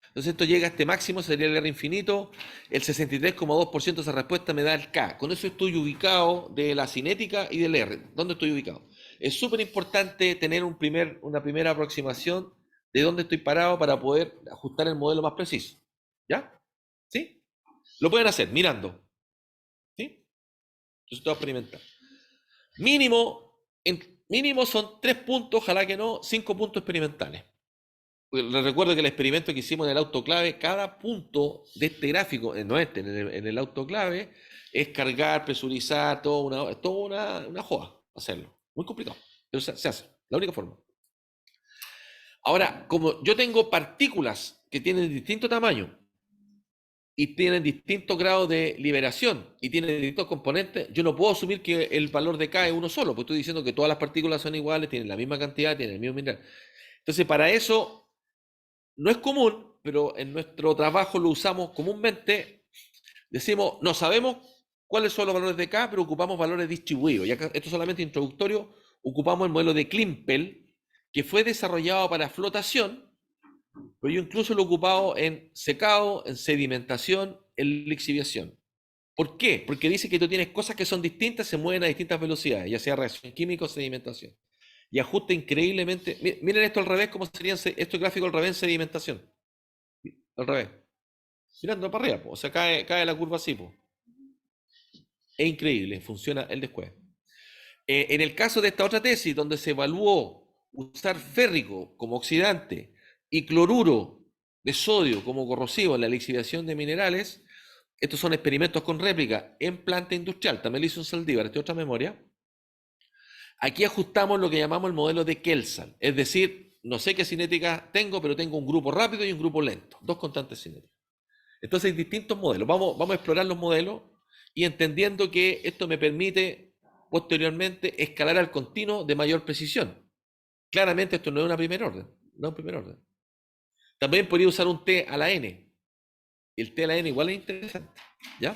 Entonces esto llega a este máximo, sería el R infinito. El 63,2% de esa respuesta me da el K. Con eso estoy ubicado de la cinética y del R. ¿Dónde estoy ubicado? Es súper importante tener una primera aproximación de dónde estoy parado para poder ajustar el modelo más preciso. ¿Ya? ¿Sí? Lo pueden hacer mirando. ¿Sí? Entonces te voy a experimentar. Mínimo son 3 puntos, ojalá que no, 5 puntos experimentales. Les recuerdo que el experimento que hicimos en el autoclave, cada punto de este gráfico, no en el autoclave, es cargar, presurizar, es toda una joda hacerlo. Muy complicado, pero se hace, la única forma. Ahora, como yo tengo partículas que tienen distinto tamaño, y tienen distintos grados de liberación y tienen distintos componentes, yo no puedo asumir que el valor de K es uno solo, porque estoy diciendo que todas las partículas son iguales, tienen la misma cantidad, tienen el mismo mineral. Entonces, para eso, no es común, pero en nuestro trabajo lo usamos comúnmente. Decimos, no sabemos cuáles son los valores de K, pero ocupamos valores distribuidos. Y acá, esto es solamente introductorio, ocupamos el modelo de Klimpel, que fue desarrollado para flotación, pero yo incluso lo he ocupado en secado, en sedimentación, en lixiviación. ¿Por qué? Porque dice que tú tienes cosas que son distintas, se mueven a distintas velocidades, ya sea reacción química o sedimentación. Y ajusta increíblemente. Miren esto al revés, cómo sería esto gráfico al revés en sedimentación. Al revés. Mirando para arriba, o sea, cae la curva así. Es increíble, funciona el descueve. En el caso de esta otra tesis, donde se evaluó usar férrico como oxidante y cloruro de sodio como corrosivo en la lixiviación de minerales, estos son experimentos con réplica en planta industrial, también lo hizo en Saldívar, esta otra memoria. Aquí ajustamos lo que llamamos el modelo de Kelsan, es decir, no sé qué cinética tengo, pero tengo un grupo rápido y un grupo lento, dos constantes cinéticas. Entonces hay distintos modelos, vamos a explorar los modelos y entendiendo que esto me permite posteriormente escalar al continuo de mayor precisión. Claramente esto no es una primer orden, no es un primer orden. También podría usar un T a la N. El T a la N igual es interesante, ¿ya?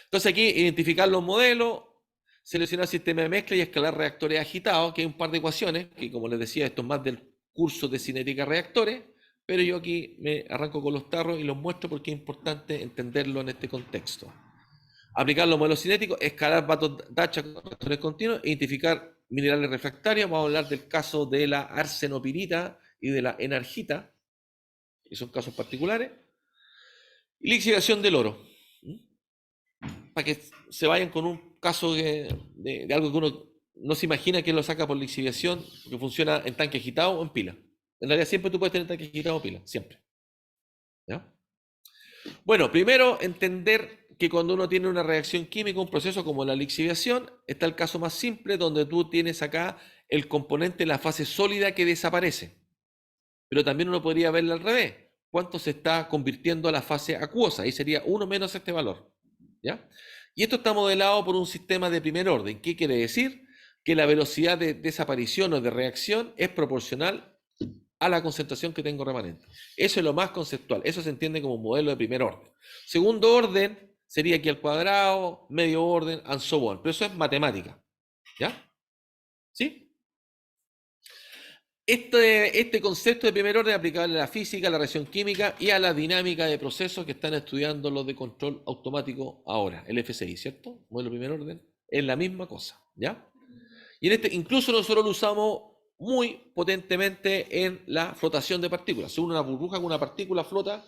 Entonces aquí identificar los modelos, seleccionar sistema de mezcla y escalar reactores agitados, que hay un par de ecuaciones, que como les decía, esto es más del curso de cinética reactores, pero yo aquí me arranco con los tarros y los muestro porque es importante entenderlo en este contexto. Aplicar los modelos cinéticos, escalar vatos Dacha con reactores continuos, identificar minerales refractarios. Vamos a hablar del caso de la arsenopirita y de la enargita, que son casos particulares. Y lixiviación del oro. Para que se vayan con un caso de algo que uno no se imagina que lo saca por lixiviación, que funciona en tanque agitado o en pila. En realidad siempre tú puedes tener tanque agitado o pila, siempre. ¿Ya? Bueno, primero entender que cuando uno tiene una reacción química, un proceso como la lixiviación, está el caso más simple donde tú tienes acá el componente de la fase sólida que desaparece. Pero también uno podría verlo al revés. ¿Cuánto se está convirtiendo a la fase acuosa? Ahí sería 1 menos este valor. ¿Ya? Y esto está modelado por un sistema de primer orden. ¿Qué quiere decir? Que la velocidad de desaparición o de reacción es proporcional a la concentración que tengo remanente. Eso es lo más conceptual. Eso se entiende como un modelo de primer orden. Segundo orden sería aquí al cuadrado, medio orden, and so on. Pero eso es matemática. ¿Ya? ¿Sí? Este concepto de primer orden es aplicable a la física, a la reacción química y a la dinámica de procesos que están estudiando los de control automático ahora, el FCI, ¿cierto? Modelo de primer orden, es la misma cosa, ¿ya? Y en este, incluso nosotros lo usamos muy potentemente en la flotación de partículas. Según una burbuja con una partícula flota,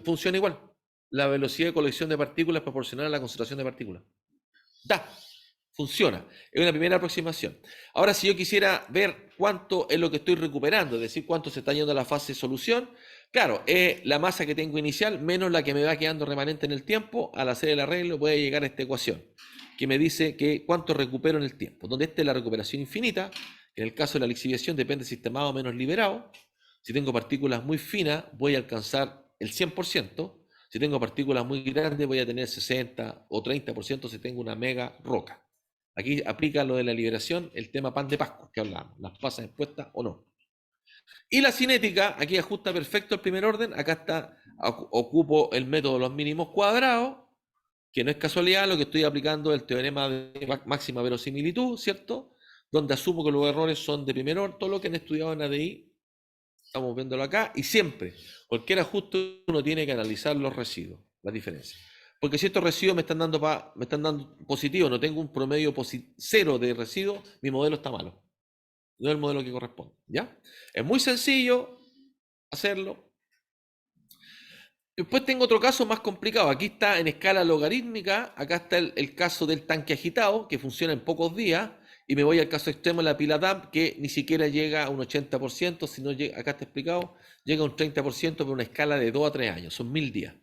funciona igual. La velocidad de colección de partículas es proporcional a la concentración de partículas. Funciona. Es una primera aproximación. Ahora, si yo quisiera ver cuánto es lo que estoy recuperando, es decir, cuánto se está yendo a la fase solución, claro, es la masa que tengo inicial menos la que me va quedando remanente en el tiempo. Al hacer el arreglo voy a llegar a esta ecuación que me dice que cuánto recupero en el tiempo, donde esta es la recuperación infinita. En el caso de la lixiviación depende si está más o menos liberado. Si tengo partículas muy finas voy a alcanzar el 100%. Si tengo partículas muy grandes voy a tener 60 o 30% si tengo una mega roca. Aquí aplica lo de la liberación, el tema pan de Pascua que hablábamos, las pasas expuestas o no. Y la cinética, aquí ajusta perfecto el primer orden, acá está, ocupo el método de los mínimos cuadrados, que no es casualidad, lo que estoy aplicando es el teorema de máxima verosimilitud, ¿cierto? Donde asumo que los errores son de primer orden, todo lo que han estudiado en ADI, estamos viéndolo acá, y siempre, cualquier ajuste uno tiene que analizar los residuos, las diferencias. Porque si estos residuos me están dando positivo, no tengo un promedio cero de residuos, mi modelo está malo. No es el modelo que corresponde. ¿Ya? Es muy sencillo hacerlo. Después tengo otro caso más complicado. Aquí está en escala logarítmica. Acá está el caso del tanque agitado, que funciona en pocos días. Y me voy al caso extremo de la pila DAMP, que ni siquiera llega a un 80%, sino llega, acá está explicado, llega a un 30% por una escala de 2 a 3 años. Son 1000 días.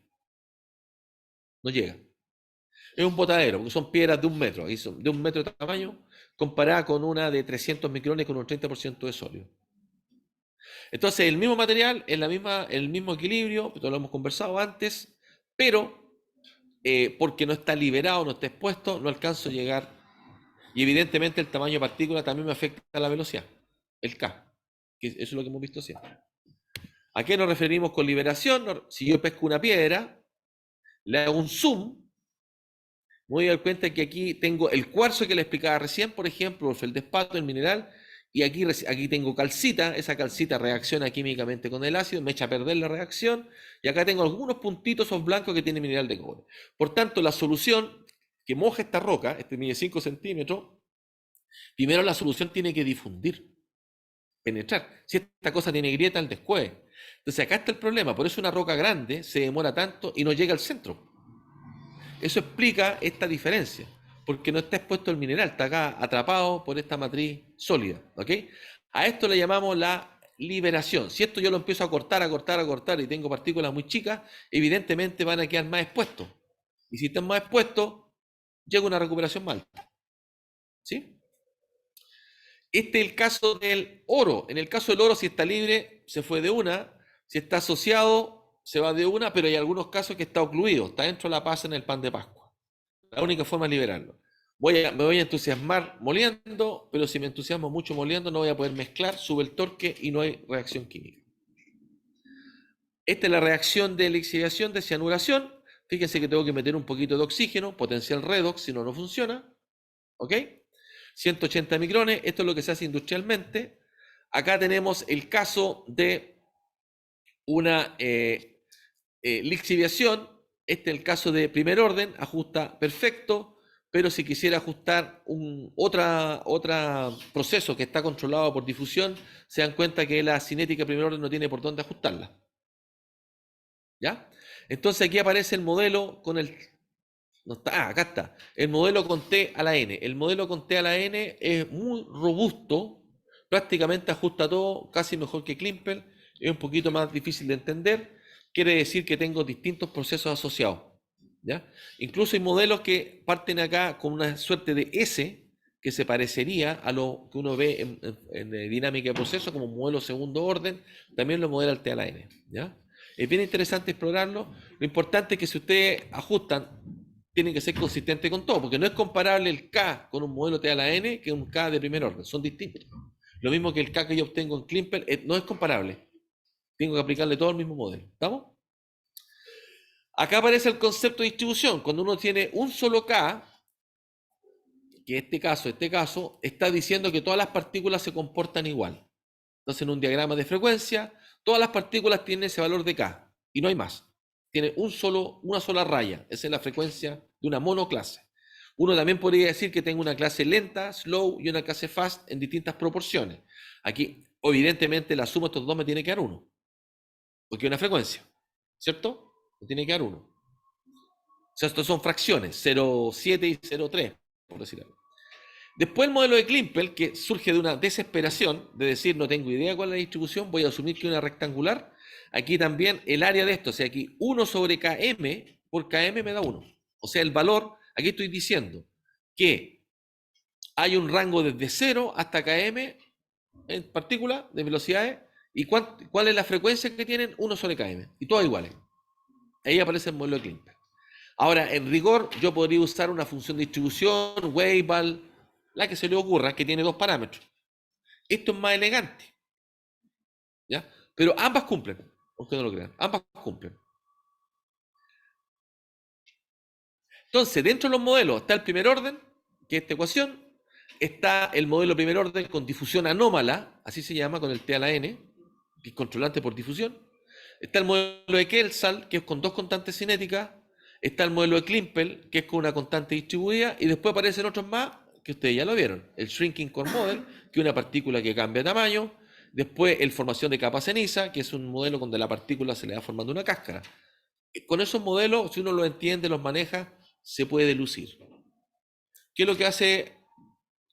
No llega. Es un botadero, porque son piedras de 1 metro, ahí son de 1 metro de tamaño, comparada con una de 300 micrones con un 30% de sólido. Entonces, el mismo material, el mismo equilibrio, esto lo hemos conversado antes, pero porque no está liberado, no está expuesto, no alcanzo a llegar. Y evidentemente el tamaño de partícula también me afecta a la velocidad, el K, que eso es lo que hemos visto siempre. ¿A qué nos referimos con liberación? Si yo pesco una piedra, le hago un zoom, me voy a dar cuenta que aquí tengo el cuarzo que le explicaba recién, por ejemplo, el feldespato, el mineral, y aquí tengo calcita, esa calcita reacciona químicamente con el ácido, me echa a perder la reacción, y acá tengo algunos puntitos blancos que tiene mineral de cobre. Por tanto, la solución que moja esta roca, este mide 5 centímetros, primero la solución tiene que difundir, penetrar. Si esta cosa tiene grieta, el descueve. Entonces acá está el problema, por eso una roca grande se demora tanto y no llega al centro. Eso explica esta diferencia, porque no está expuesto el mineral, está acá atrapado por esta matriz sólida, ¿ok? A esto le llamamos la liberación. Si esto yo lo empiezo a cortar y tengo partículas muy chicas, evidentemente van a quedar más expuestos. Y si están más expuestos, llega una recuperación mal. ¿Sí? Este es el caso del oro. En el caso del oro, si está libre, se fue de una. Si está asociado, se va de una, pero hay algunos casos que está ocluido, está dentro de la pasa en el pan de Pascua. La única forma es liberarlo. Me voy a entusiasmar moliendo, pero si me entusiasmo mucho moliendo, no voy a poder mezclar, sube el torque y no hay reacción química. Esta es la reacción de lixiviación, de cianuración. Fíjense que tengo que meter un poquito de oxígeno, potencial redox, si no, no funciona. ¿Ok? 180 micrones, esto es lo que se hace industrialmente. Acá tenemos el caso de una lixiviación. Este es el caso de primer orden, ajusta perfecto, pero si quisiera ajustar otro proceso que está controlado por difusión, se dan cuenta que la cinética de primer orden no tiene por dónde ajustarla. ¿Ya? Entonces aquí aparece el modelo con el... No está, acá está. El modelo con T a la N. El modelo con T a la N es muy robusto, prácticamente ajusta todo, casi mejor que Klimpel, es un poquito más difícil de entender, quiere decir que tengo distintos procesos asociados. ¿Ya? Incluso hay modelos que parten acá con una suerte de S, que se parecería a lo que uno ve en dinámica de proceso como modelo segundo orden, también lo modela el T a la N. ¿Ya? Es bien interesante explorarlo. Lo importante es que si ustedes ajustan, tienen que ser consistentes con todo, porque no es comparable el K con un modelo T a la N que un K de primer orden, son distintos. Lo mismo que el K que yo obtengo en Klimpel, no es comparable. Tengo que aplicarle todo el mismo modelo. ¿Estamos? Acá aparece el concepto de distribución. Cuando uno tiene un solo K, que este caso, está diciendo que todas las partículas se comportan igual. Entonces, en un diagrama de frecuencia, todas las partículas tienen ese valor de K, y no hay más. Tiene una sola raya, esa es la frecuencia de una monoclase. Uno también podría decir que tengo una clase lenta, slow, y una clase fast en distintas proporciones. Aquí, evidentemente, la suma de estos dos me tiene que dar 1, porque es una frecuencia, ¿cierto? Me tiene que dar 1. O sea, estos son fracciones, 0,7 y 0,3, por decir algo. Después el modelo de Klimpel, que surge de una desesperación de decir no tengo idea cuál es la distribución, voy a asumir que es una rectangular. Aquí también el área de esto, o sea, aquí 1 sobre km por km me da 1. O sea, el valor, aquí estoy diciendo que hay un rango desde 0 hasta km en partículas de velocidades y cuál es la frecuencia que tienen 1 sobre km. Y todas iguales. Ahí aparece el modelo de Klimpel. Ahora, en rigor, yo podría usar una función de distribución, Weibull, la que se le ocurra, que tiene 2 parámetros. Esto es más elegante, ¿ya? Pero ambas cumplen, aunque no lo crean, ambas cumplen. Entonces, dentro de los modelos está el primer orden, que es esta ecuación, está el modelo primer orden con difusión anómala, así se llama, con el T a la N, que es controlante por difusión. Está el modelo de Kelsall, que es con 2 constantes cinéticas. Está el modelo de Klimpel, que es con una constante distribuida. Y después aparecen otros más, que ustedes ya lo vieron. El Shrinking Core Model, que es una partícula que cambia de tamaño. Después el formación de capa ceniza, que es un modelo donde la partícula se le va formando una cáscara. Con esos modelos, si uno los entiende, los maneja, se puede delucir. ¿Qué es lo que hace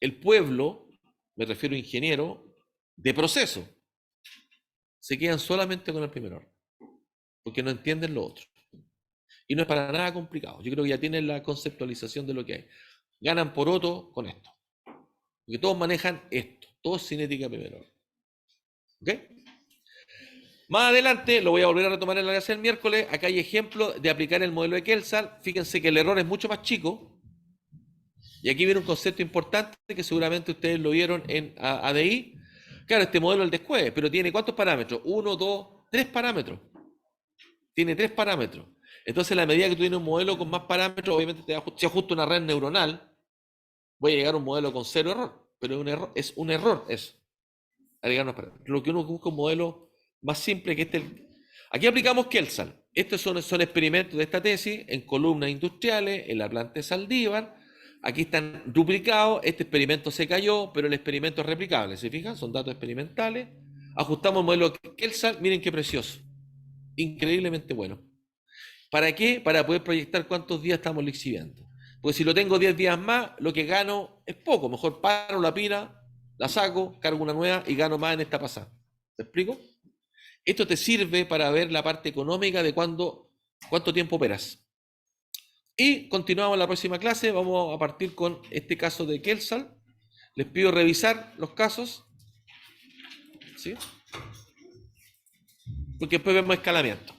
el pueblo? Me refiero a ingeniero, de proceso. Se quedan solamente con el primer orden, porque no entienden lo otro. Y no es para nada complicado. Yo creo que ya tienen la conceptualización de lo que hay. Ganan por otro con esto. Porque todos manejan esto. Todo es cinética primero. ¿Ok? Más adelante, lo voy a volver a retomar en la clase del miércoles. Acá hay ejemplos de aplicar el modelo de Kelsall. Fíjense que el error es mucho más chico. Y aquí viene un concepto importante que seguramente ustedes lo vieron en ADI. Claro, este modelo es el después, pero tiene ¿cuántos parámetros? 1, 2, 3 parámetros. Tiene 3 parámetros. Entonces, a la medida que tú tienes un modelo con más parámetros, obviamente si ajusto una red neuronal, voy a llegar a un modelo con 0 error. Pero es un error eso. Agregar más parámetros. Lo que uno busca es un modelo más simple que este. Aquí aplicamos Kelsall. Estos son experimentos de esta tesis en columnas industriales, en la planta de Saldívar. Aquí están duplicados. Este experimento se cayó, pero el experimento es replicable. ¿Se fijan? Son datos experimentales. Ajustamos el modelo Kelsall. Miren qué precioso. Increíblemente bueno. ¿Para qué? Para poder proyectar cuántos días estamos lixiviando. Pues si lo tengo 10 días más, lo que gano es poco. Mejor paro la pila, la saco, cargo una nueva y gano más en esta pasada. ¿Me explico? Esto te sirve para ver la parte económica de cuánto tiempo operas. Y continuamos en la próxima clase. Vamos a partir con este caso de Kelsall. Les pido revisar los casos, ¿sí? Porque después vemos escalamiento.